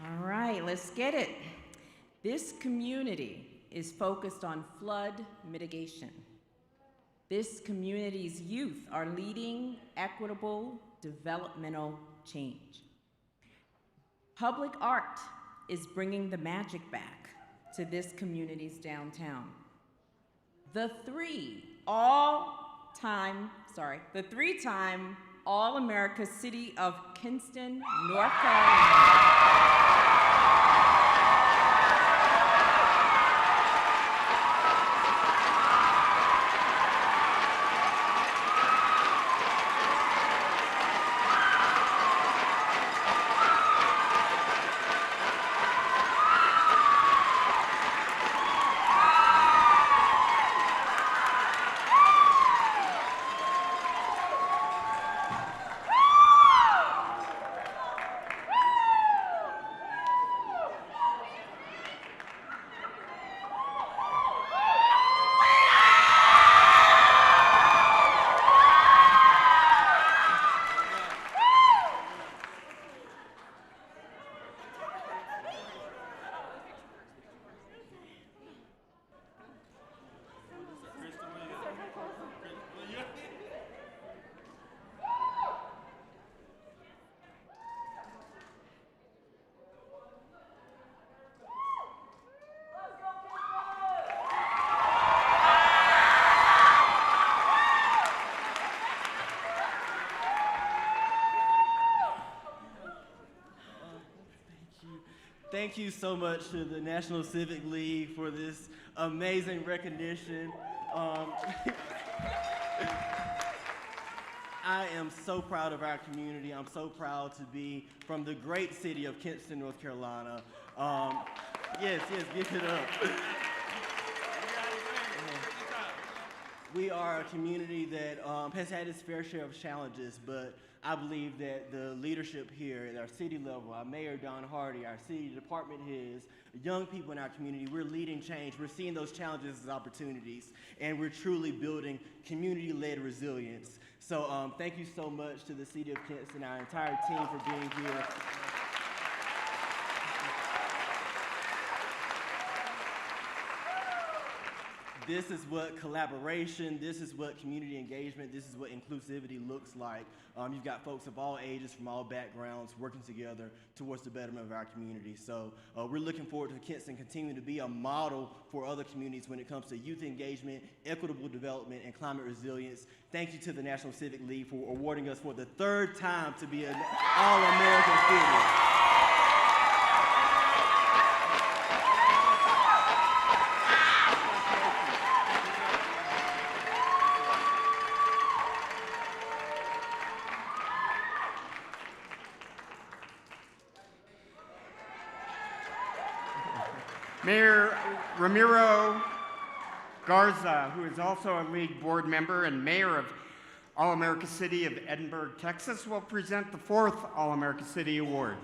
All right, let's get it. This community is focused on flood mitigation. This community's youth are leading equitable developmental change. Public art is bringing the magic back to this community's downtown. The three-time All-America City of Kinston, North Carolina. Thank you so much to the National Civic League for this amazing recognition. I am so proud of our community. I'm so proud to be from the great city of Kinston, North Carolina. Yes, give it up. We are a community that has had its fair share of challenges, but I believe that the leadership here at our city level, our mayor, Don Hardy, our city department heads, young people in our community, we're leading change. We're seeing those challenges as opportunities, and we're truly building community-led resilience. So thank you so much to the city of Kinston, our entire team, for being here. This is what collaboration, this is what community engagement, this is what inclusivity looks like. You've got folks of all ages, from all backgrounds, working together towards the betterment of our community. So we're looking forward to Kinston continuing to be a model for other communities when it comes to youth engagement, equitable development, and climate resilience. Thank you to the National Civic League for awarding us for the 3rd time to be an All-American City. Mayor Ramiro Garza, who is also a League board member and mayor of All-America City of Edinburg, Texas, will present the 4th All-America City Award.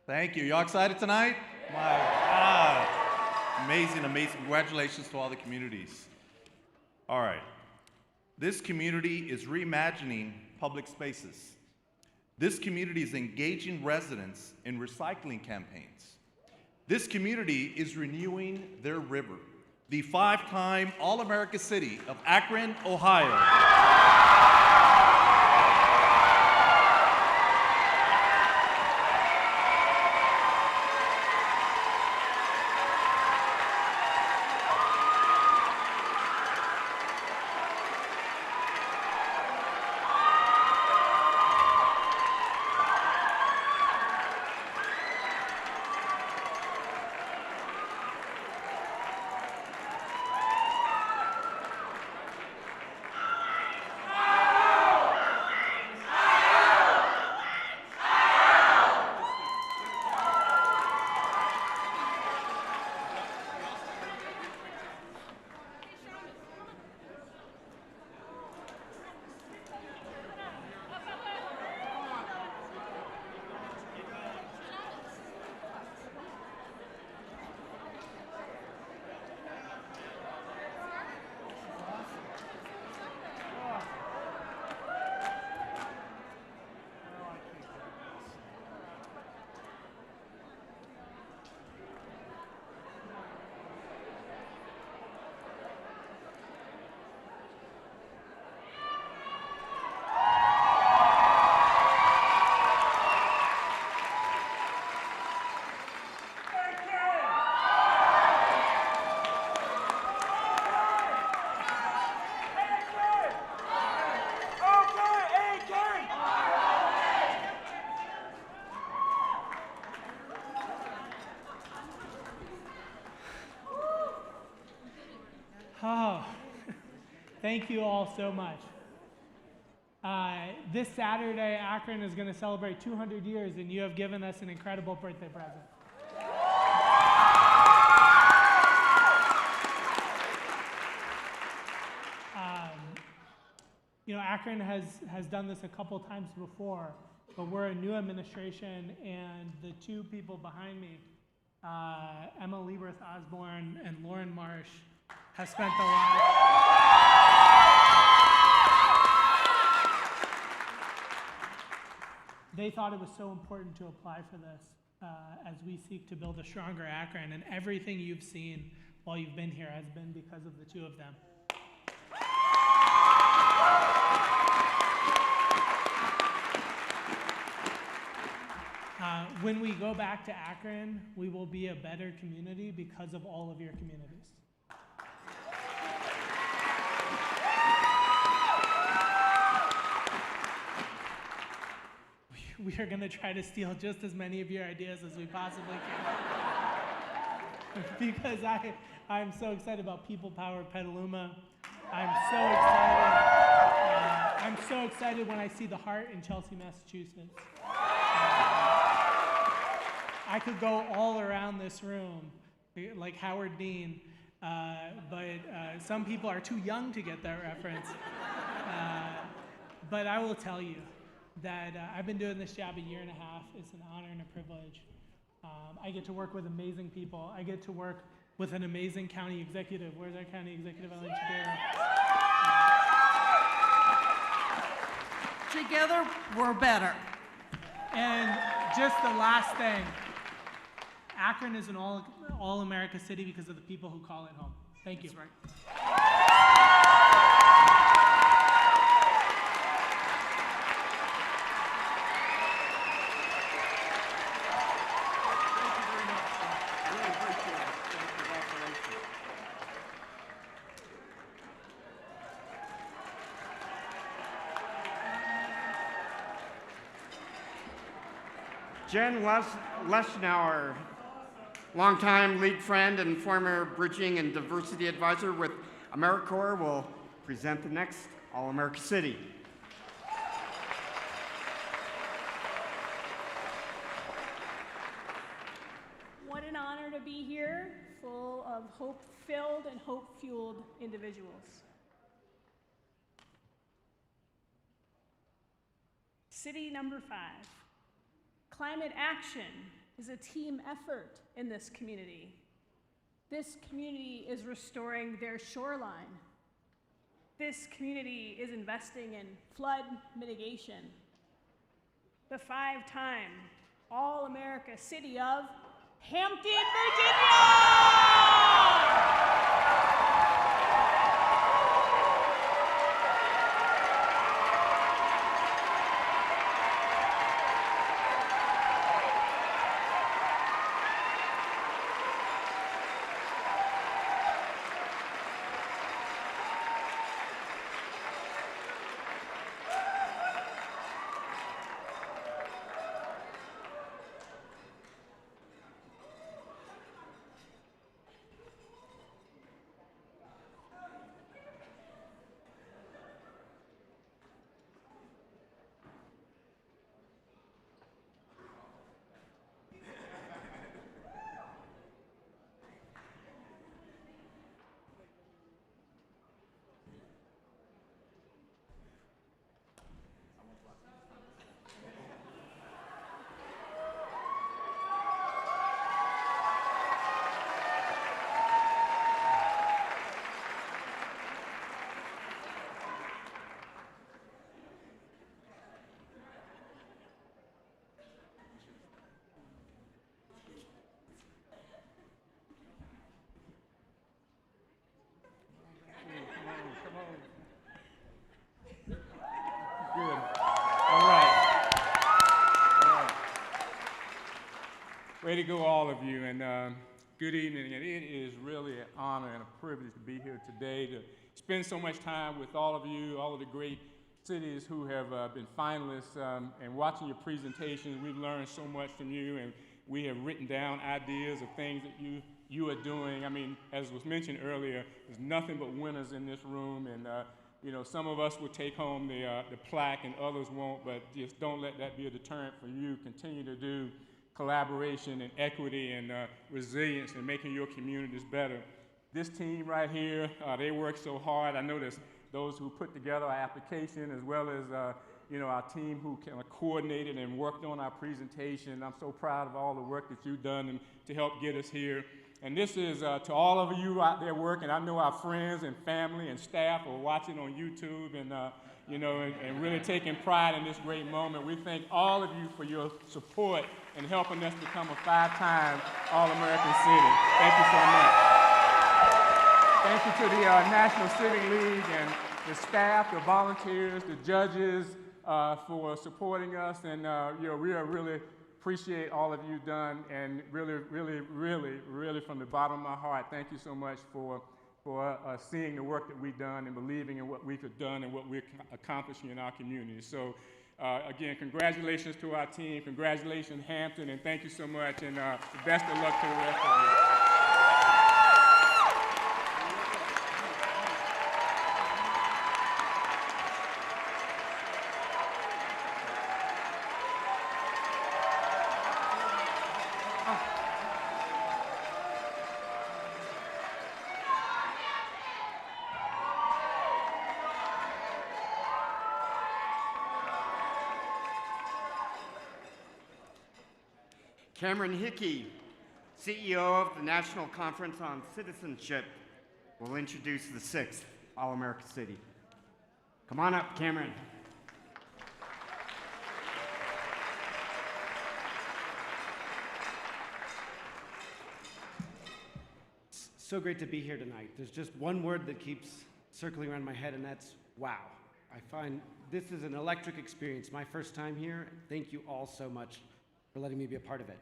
Thank you. Y'all excited tonight? My God. Amazing, amazing. Congratulations to all the communities. All right. This community is reimagining public spaces. This community is engaging residents in recycling campaigns. This community is renewing their river, the 5-time All-America City of Akron, Ohio. Oh, thank you all so much. This Saturday, Akron is going to celebrate 200 years, and you have given us an incredible birthday present. You know, Akron has done this a couple times before, but we're a new administration, and the two people behind me, Emma Lieberth Osborne and Lauren Marsh, have spent the They thought it was so important to apply for this as we seek to build a stronger Akron, and everything you've seen while you've been here has been because of the two of them. When we go back to Akron, we will be a better community because of all of your communities. We are going to try to steal just as many of your ideas as we possibly can. Because I'm so excited about People Power Petaluma. I'm so excited when I see the Heart in Chelsea, Massachusetts. I could go all around this room, like Howard Dean, but some people are too young to get that reference. But I will tell you that I've been doing this job a year and a half. It's an honor and a privilege. I get to work with amazing people. I get to work with an amazing county executive. Where's our county executive, Ellen Shapiro? Together, we're better. And just the last thing, Akron is an all-America city because of the people who call it home. Thank you. That's right. Jen Leschnauer, longtime league friend and former Bridging and Diversity Advisor with AmeriCorps, will present the next All-America City. What an honor to be here, full of hope-filled and hope-fueled individuals. City number 5. Climate action is a team effort in this community. This community is restoring their shoreline. This community is investing in flood mitigation. The 5-time All-America City of Hampton, Virginia! Good. All right. Way to go, all of you, and good evening. And it is really an honor and a privilege to be here today to spend so much time with all of you, all of the great cities who have been finalists, and watching your presentations. We've learned so much from you, and we have written down ideas of things that you are doing. I mean, as was mentioned earlier, there's nothing but winners in this room, and you know, some of us will take home the plaque and others won't, but just don't let that be a deterrent for you. Continue to do collaboration and equity and resilience and making your communities better. This team right here, they work so hard. I know there's those who put together our application, as well as you know, our team who kind of coordinated and worked on our presentation. I'm so proud of all the work that you've done and to help get us here. And this is to all of you out there working. I know our friends and family and staff are watching on YouTube and, you know, and really taking pride in this great moment. We thank all of you for your support in helping us become a 5-time All-American City. Thank you so much. Thank you to the National Civic League and the staff, the volunteers, the judges for supporting us. And you know, we are really appreciate all of you done, and really, really, really, really from the bottom of my heart, thank you so much for seeing the work that we've done and believing in what we've done and what we're accomplishing in our community. So again, congratulations to our team, congratulations Hampton, and thank you so much, and the best of luck to the rest of you. Cameron Hickey, CEO of the National Conference on Citizenship, will introduce the 6th All-America City. Come on up, Cameron. It's so great to be here tonight. There's just one word that keeps circling around my head, and that's wow. I find this is an electric experience. My first time here. Thank you all so much for letting me be a part of it.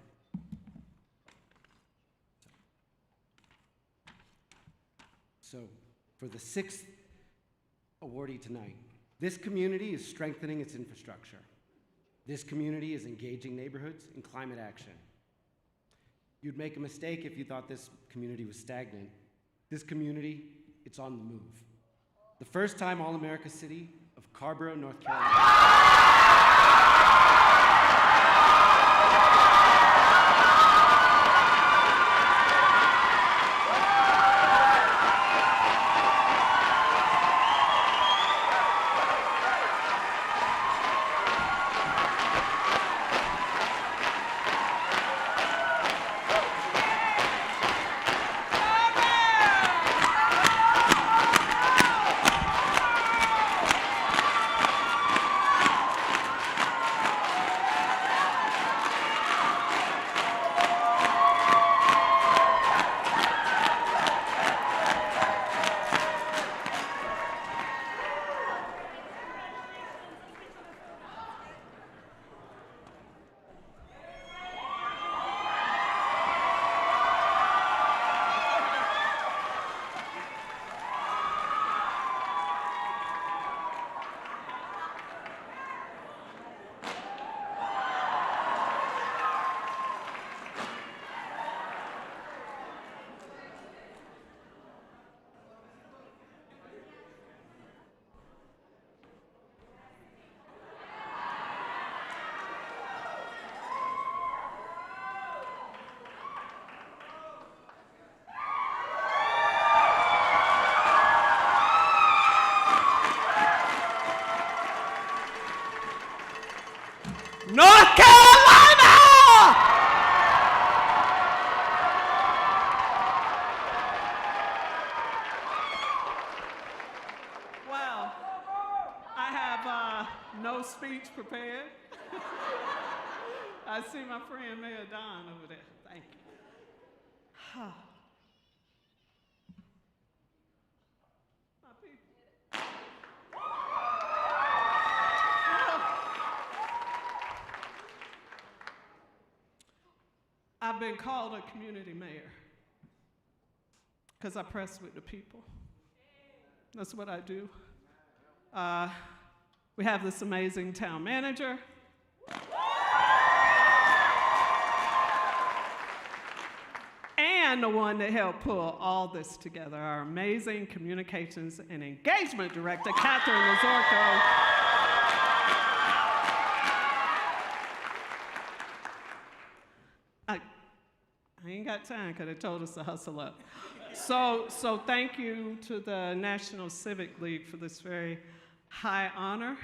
So, for the 6th awardee tonight, this community is strengthening its infrastructure. This community is engaging neighborhoods in climate action. You'd make a mistake if you thought this community was stagnant. This community, it's on the move. The first-time All-America City of Carrboro, North Carolina. North Carolina! Well, I have no speech prepared. I see my friend Mayor Don over there. Thank you. My people. I've been called a community mayor because I press with the people. That's what I do. We have this amazing town manager. And the one that helped pull all this together, our amazing communications and engagement director, Catherine Lazorko. I ain't got time because they told us to hustle up. So thank you to the National Civic League for this very high honor.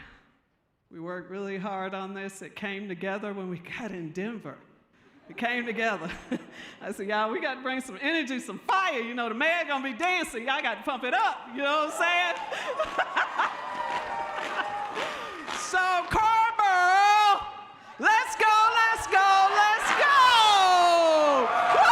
We worked really hard on this. It came together when we got in Denver. It came together. I said, y'all, we got to bring some energy, some fire. You know, the mayor gonna be dancing. Y'all got to pump it up. You know what I'm saying? So, Carrboro, let's go, let's go, let's go! Woo!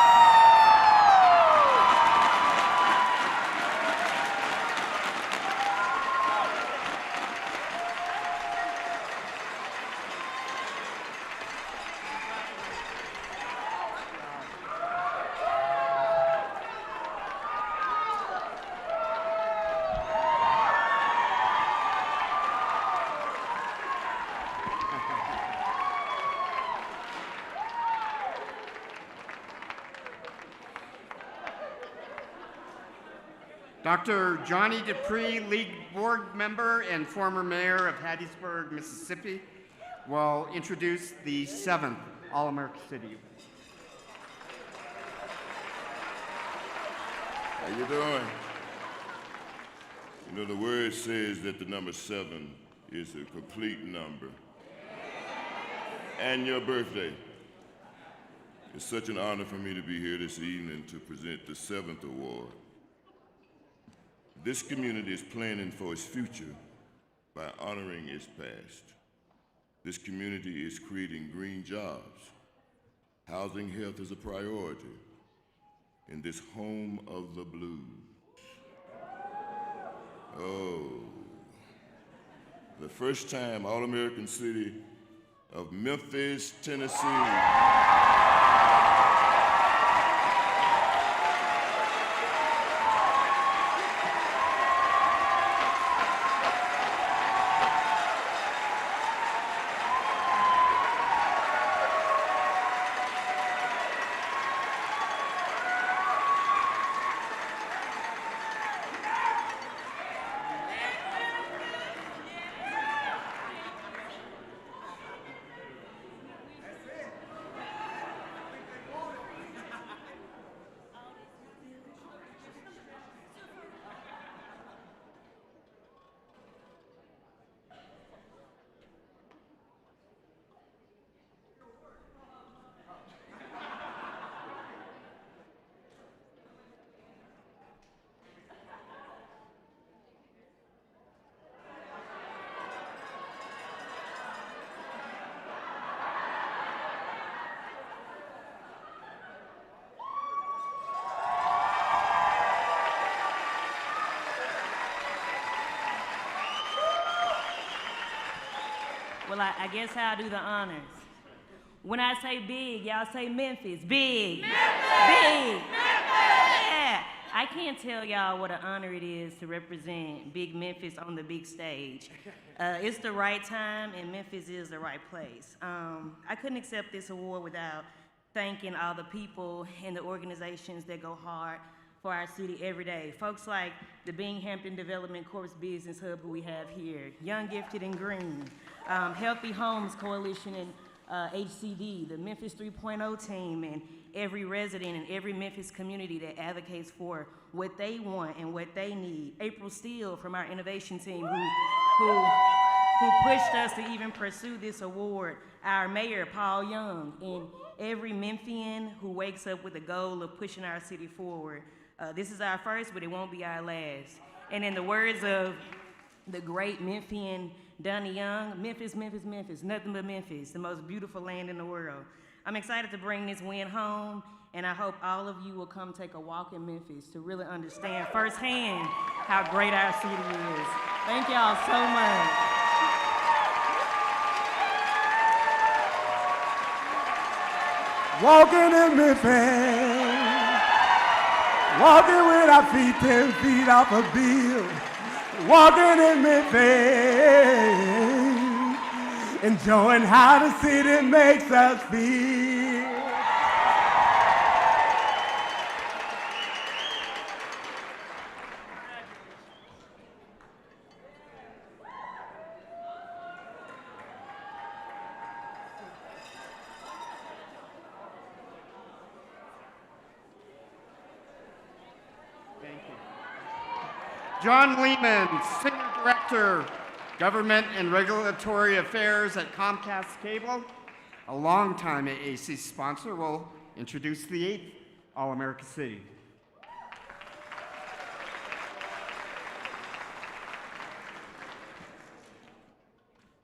Dr. Johnny Dupree, League Board Member and former Mayor of Hattiesburg, Mississippi, will introduce the 7th All-America City. How you doing? You know, the word says that the number 7 is a complete number. And your birthday. It's such an honor for me to be here this evening to present the 7th award. This community is planning for its future by honoring its past. This community is creating green jobs. Housing health is a priority in this home of the blues. Oh, the first time All-American City of Memphis, Tennessee. Well, I guess I'll do the honors. When I say big, y'all say Memphis. Big. Memphis! Big. Memphis! Yeah. I can't tell y'all what an honor it is to represent Big Memphis on the big stage. It's the right time, and Memphis is the right place. I couldn't accept this award without thanking all the people and the organizations that go hard for our city every day. Folks like the Binghamton Development Corpus Business Hub who we have here, Young, Gifted, and Green, Healthy Homes Coalition and HCD, the Memphis 3.0 team, and every resident in every Memphis community that advocates for what they want and what they need. April Steele from our innovation team who who pushed us to even pursue this award, our mayor, Paul Young, and every Memphian who wakes up with the goal of pushing our city forward. This is our first, but it won't be our last. And in the words of the great Memphian Donnie Young, Memphis, Memphis, Memphis, nothing but Memphis, the most beautiful land in the world. I'm excited to bring this win home, and I hope all of you will come take a walk in Memphis to really understand firsthand how great our city is. Thank y'all so much. Walking in Memphis, walking with our feet 10 feet off a bill. Walking in Memphis, enjoying how the city makes us feel. John Lehman, Senior Director, Government and Regulatory Affairs at Comcast Cable, a longtime AAC sponsor, will introduce the 8th All-America City.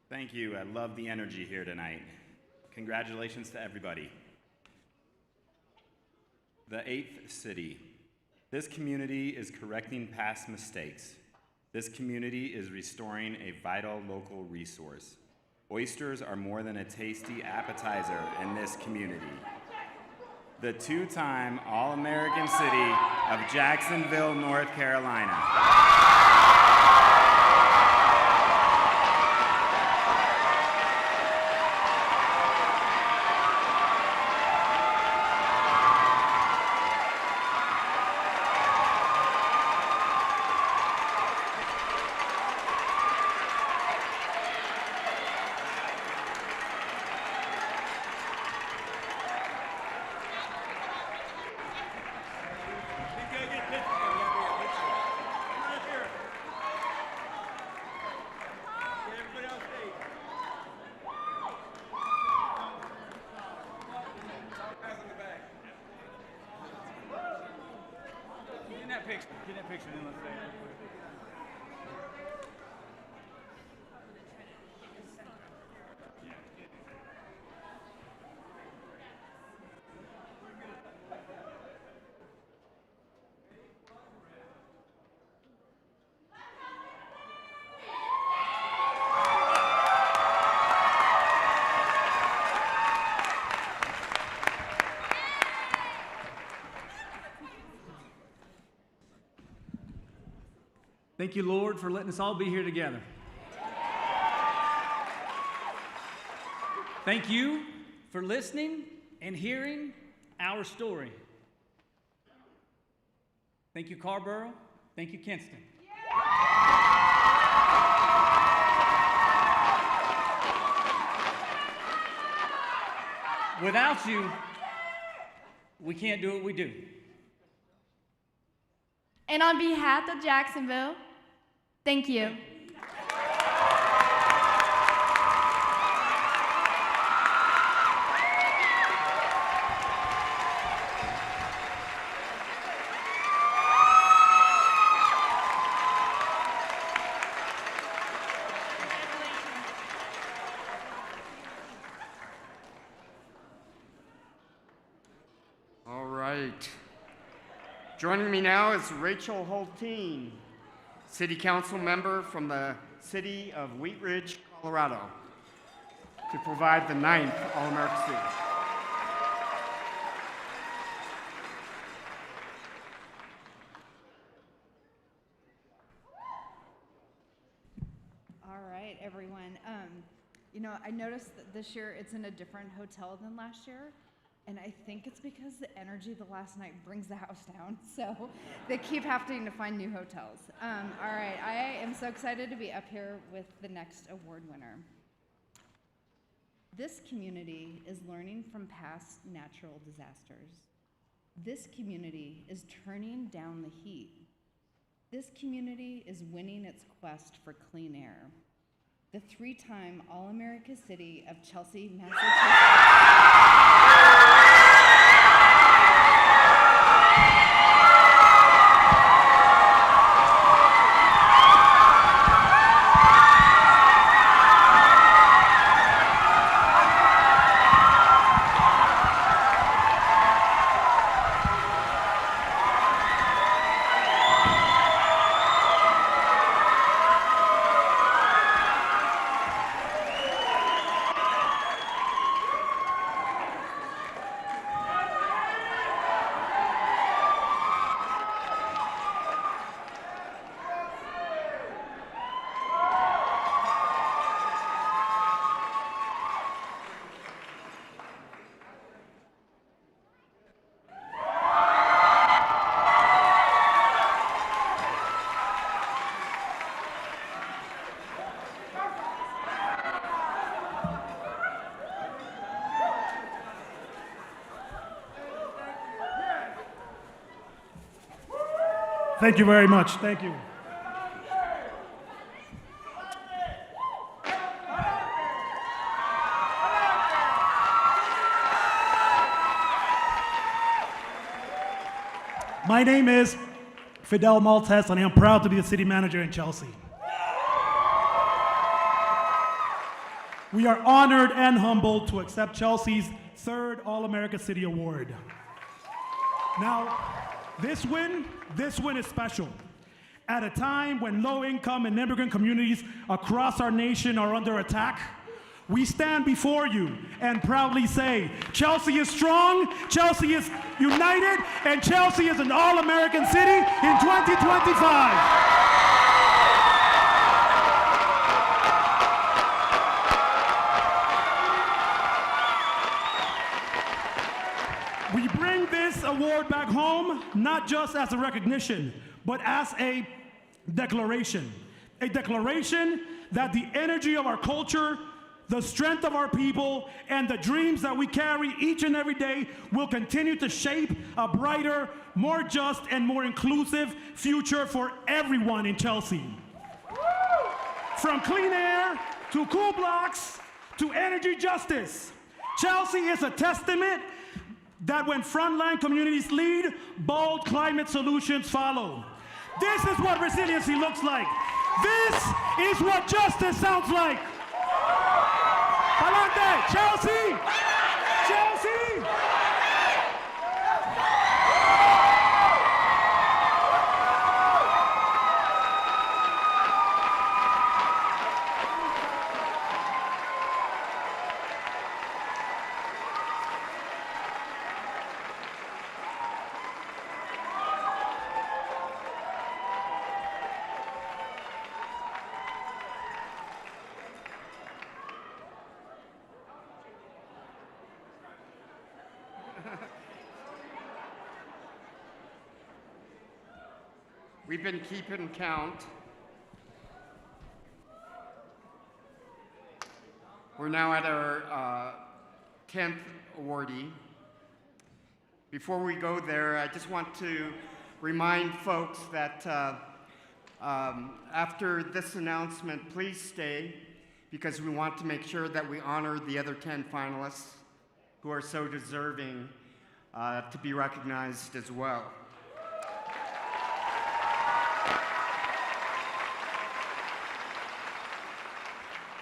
Thank you. I love the energy here tonight. Congratulations to everybody. The 8th city. This community is correcting past mistakes. This community is restoring a vital local resource. Oysters are more than a tasty appetizer in this community. The two-time All-American city of Jacksonville, North Carolina. Get that picture in, let's say. Thank you, Lord, for letting us all be here together. Thank you for listening and hearing our story. Thank you, Carborough. Thank you, Kinston. Without you, we can't do what we do. And on behalf of Jacksonville, thank you. All right. Joining me now is Rachel Holteen, City Council member from the city of Wheat Ridge, Colorado, to provide the 9th All-America City. All right, everyone. You know, I noticed that this year it's in a different hotel than last year, and I think it's because the energy the last night brings the house down, so they keep having to find new hotels. All right, I am so excited to be up here with the next award winner. This community is learning from past natural disasters. This community is turning down the heat. This community is winning its quest for clean air. the 3-time All-America City of Chelsea, Massachusetts. Thank you very much. Thank you. My name is Fidel Maltese, and I am proud to be the city manager in Chelsea. We are honored and humbled to accept Chelsea's 3rd All-America City Award. Now, this win is special. At a time when low-income and immigrant communities across our nation are under attack, we stand before you and proudly say, Chelsea is strong, Chelsea is united, and Chelsea is an all-American city in 2025. We bring this award back home, not just as a recognition, but as a declaration. A declaration that the energy of our culture, the strength of our people, and the dreams that we carry each and every day will continue to shape a brighter, more just, and more inclusive future for everyone in Chelsea. From clean air to cool blocks to energy justice, Chelsea is a testament that when frontline communities lead, bold climate solutions follow. This is what resiliency looks like. This is what justice sounds like. Palante, Chelsea! Chelsea! We've been keeping count. We're now at our 10th awardee. Before we go there, I just want to remind folks that after this announcement, please stay, because we want to make sure that we honor the other 10 finalists who are so deserving to be recognized as well.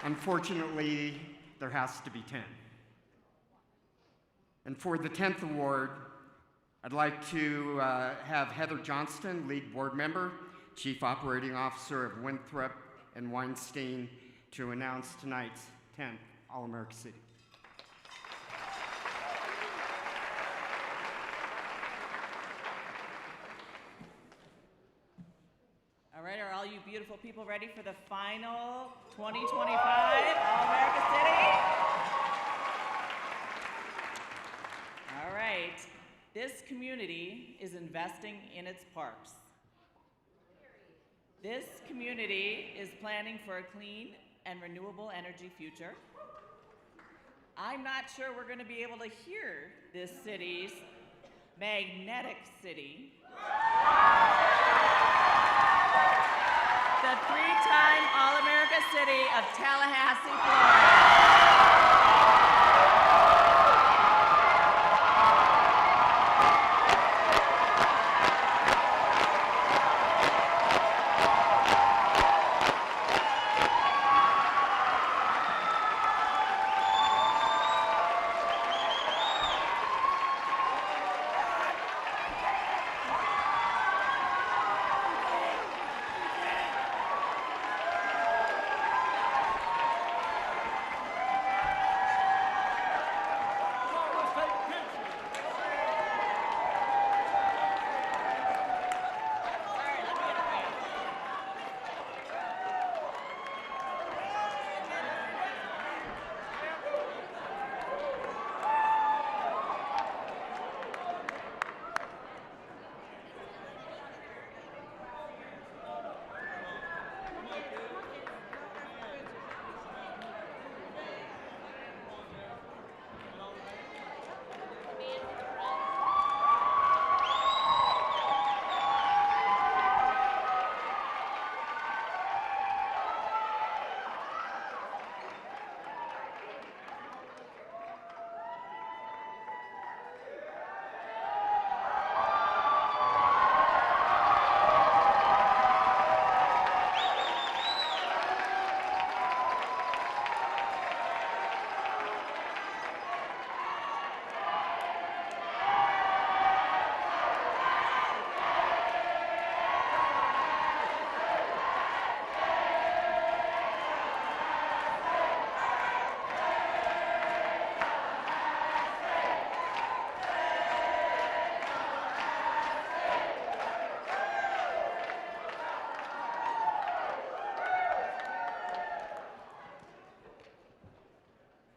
Unfortunately, there has to be 10. And for the 10th award, I'd like to have Heather Johnston, lead board member, Chief Operating Officer of Winthrop and Weinstein, to announce tonight's 10th All-America City. All right, are all you beautiful people ready for the final 2025 All-America City? All right, this community is investing in its parks. This community is planning for a clean and renewable energy future. I'm not sure we're going to be able to hear this city's magnetic city. The 3-time All-America the city of Tallahassee, Florida.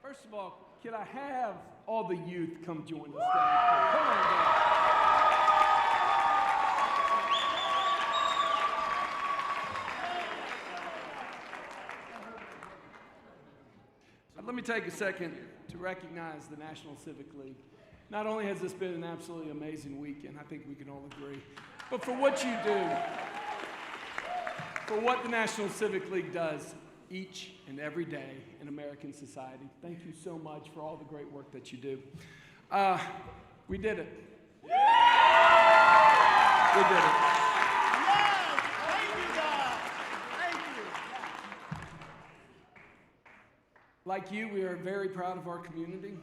First of all, can I have all the youth come join us down? Come on down. Let me take a second to recognize the National Civic League. Not only has this been an absolutely amazing weekend, I think we can all agree, but for what you do, for what the National Civic League does each and every day in American society. Thank you so much for all the great work that you do. We did it. We did it. Like you, we are very proud of our community.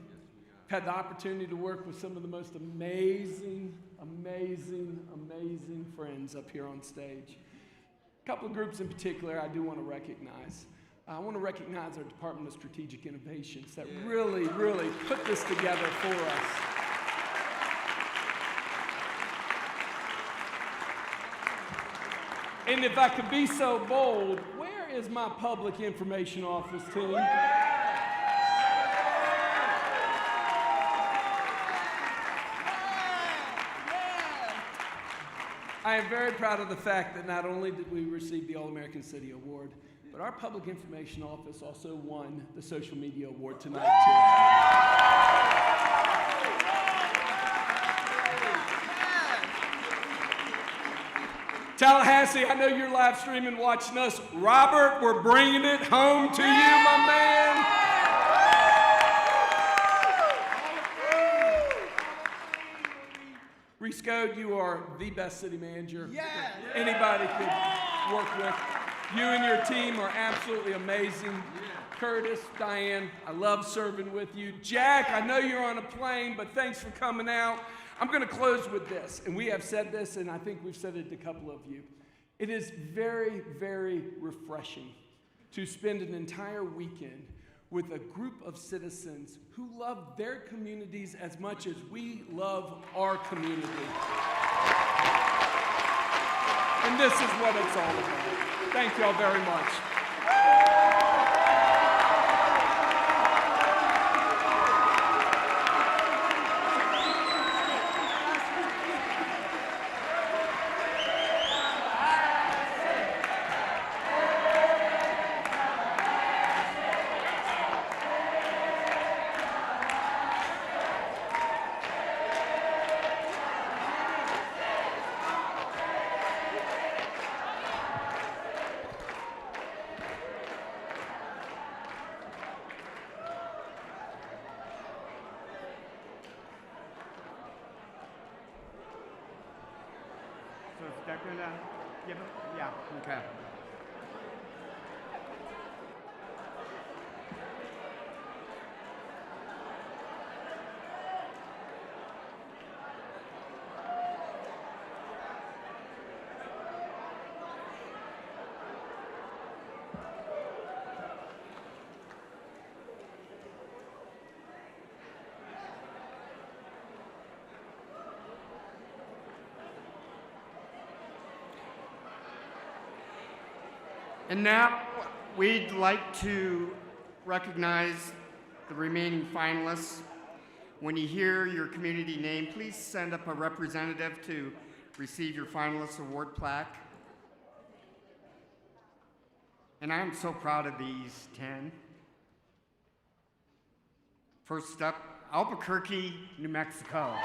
Had the opportunity to work with some of the most amazing friends up here on stage. A couple of groups in particular I do want to recognize. I want to recognize our Department of Strategic Innovations that really put this together for us. And if I could be so bold, where is my public information office team? I am very proud of the fact that not only did we receive the All-American City Award, but our Public Information Office also won the Social Media Award tonight, too. Tallahassee, I know you're live streaming, watching us. Robert, we're bringing it home to you, my man. Reese Code, you are the best city manager anybody could work with. You and your team are absolutely amazing. Curtis, Diane, I love serving with you. Jack, I know you're on a plane, but thanks for coming out. I'm going to close with this, and we have said this, and I think we've said it to a couple of you. It is very, very refreshing to spend an entire weekend with a group of citizens who love their communities as much as we love our community. And this is what it's all about. Thank you all very much. They're gonna give it, yeah, okay. And now we'd like to recognize the remaining finalists. When you hear your community name, please send up a representative to receive your finalist award plaque. And I am so proud of these 10. First up, Albuquerque, New Mexico.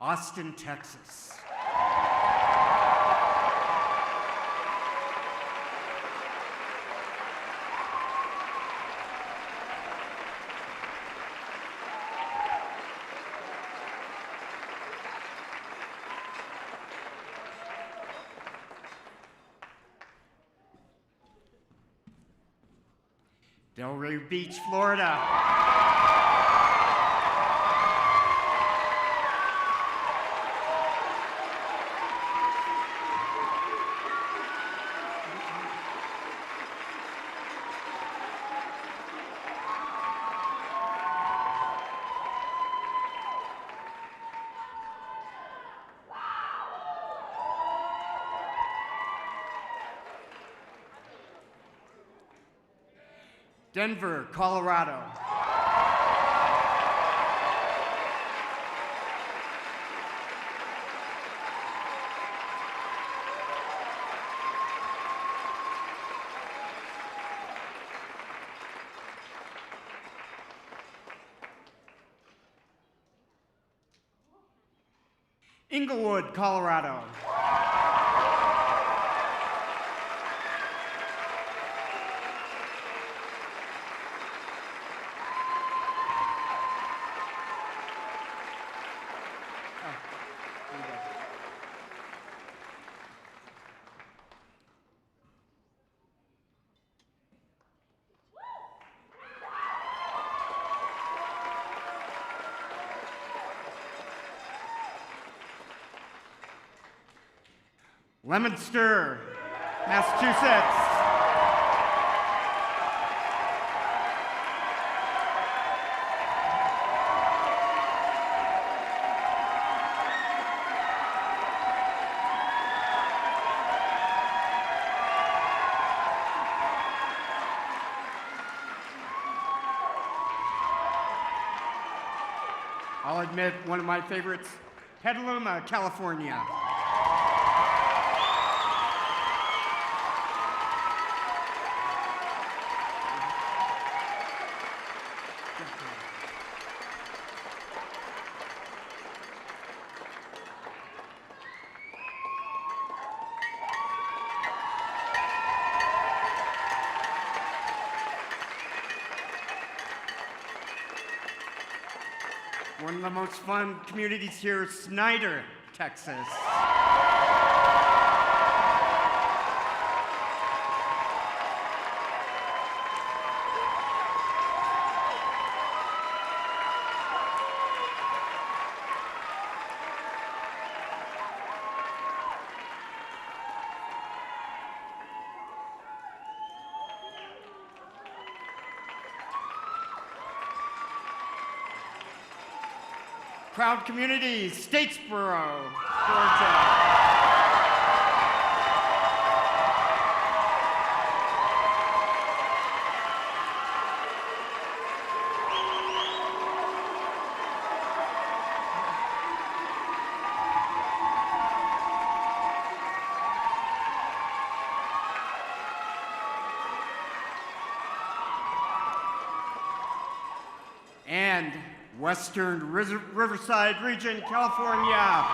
Austin, Texas. Delray Beach, Florida. Denver, Colorado. Inglewood, Colorado. Leominster, Massachusetts. I'll admit one of my favorites, Petaluma, California. One of the most fun communities here is Snyder, Texas. Proud community, Statesboro, Georgia. and Western Riverside Region, California.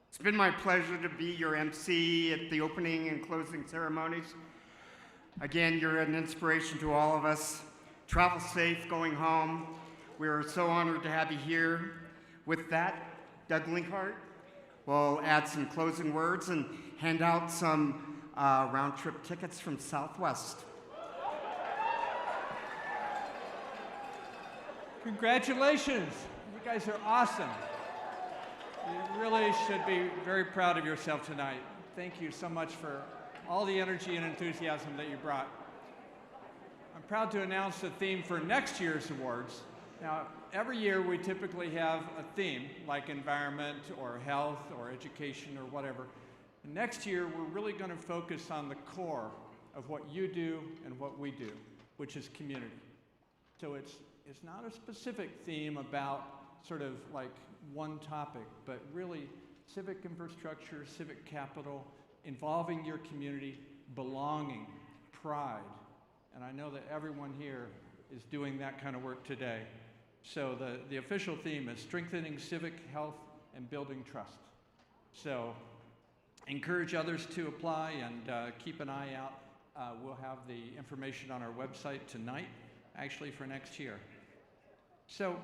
It's been my pleasure to be your MC at the opening and closing ceremonies. Again, you're an inspiration to all of us. Travel safe going home. We are so honored to have you here. With that, Doug Linkhart will add some closing words and hand out some round-trip tickets from Southwest. Congratulations. You guys are awesome. You really should be very proud of yourself tonight. Thank you so much for all the energy and enthusiasm that you brought. I'm proud to announce the theme for next year's awards. Now, every year we typically have a theme, like environment or health or education or whatever. Next year, we're really going to focus on the core of what you do and what we do, which is community. So it's not a specific theme about sort of like one topic, but really civic infrastructure, civic capital, involving your community, belonging, pride. And I know that everyone here is doing that kind of work today. So the official theme is strengthening civic health and building trust. So encourage others to apply and keep an eye out. We'll have the information on our website tonight, actually for next year. So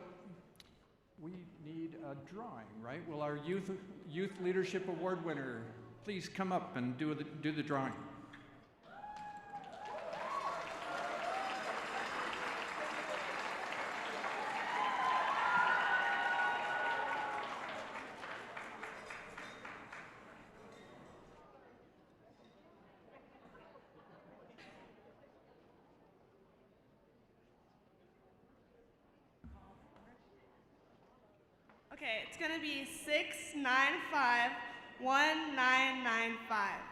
we need a drawing, right? Will our Youth Leadership Award winner please come up and do the drawing? Okay, it's gonna be 6951995.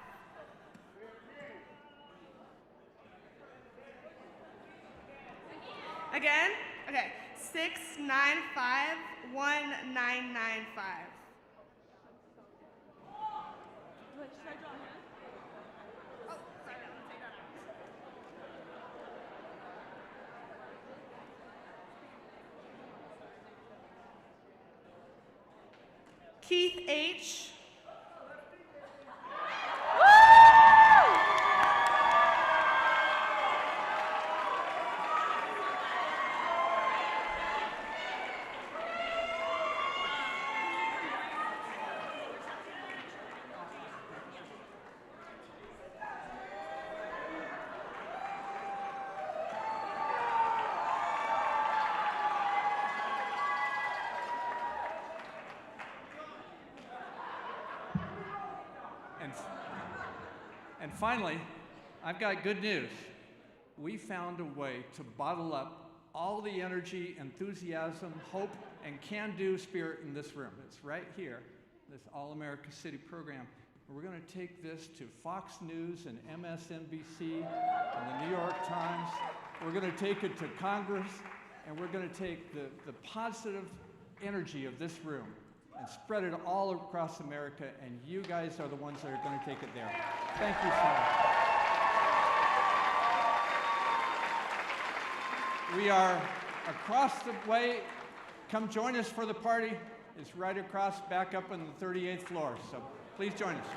Again? Okay, 6951995. Keith H. And finally, I've got good news. We found a way to bottle up all the energy, enthusiasm, hope, and can-do spirit in this room. It's right here, this All-America City program. We're going to take this to Fox News and MSNBC and the New York Times. We're going to take it to Congress, and we're going to take the positive energy of this room and spread it all across America, and you guys are the ones that are going to take it there. Thank you so much. We are across the way. Come join us for the party. It's right across, back up on the 38th floor, so please join us.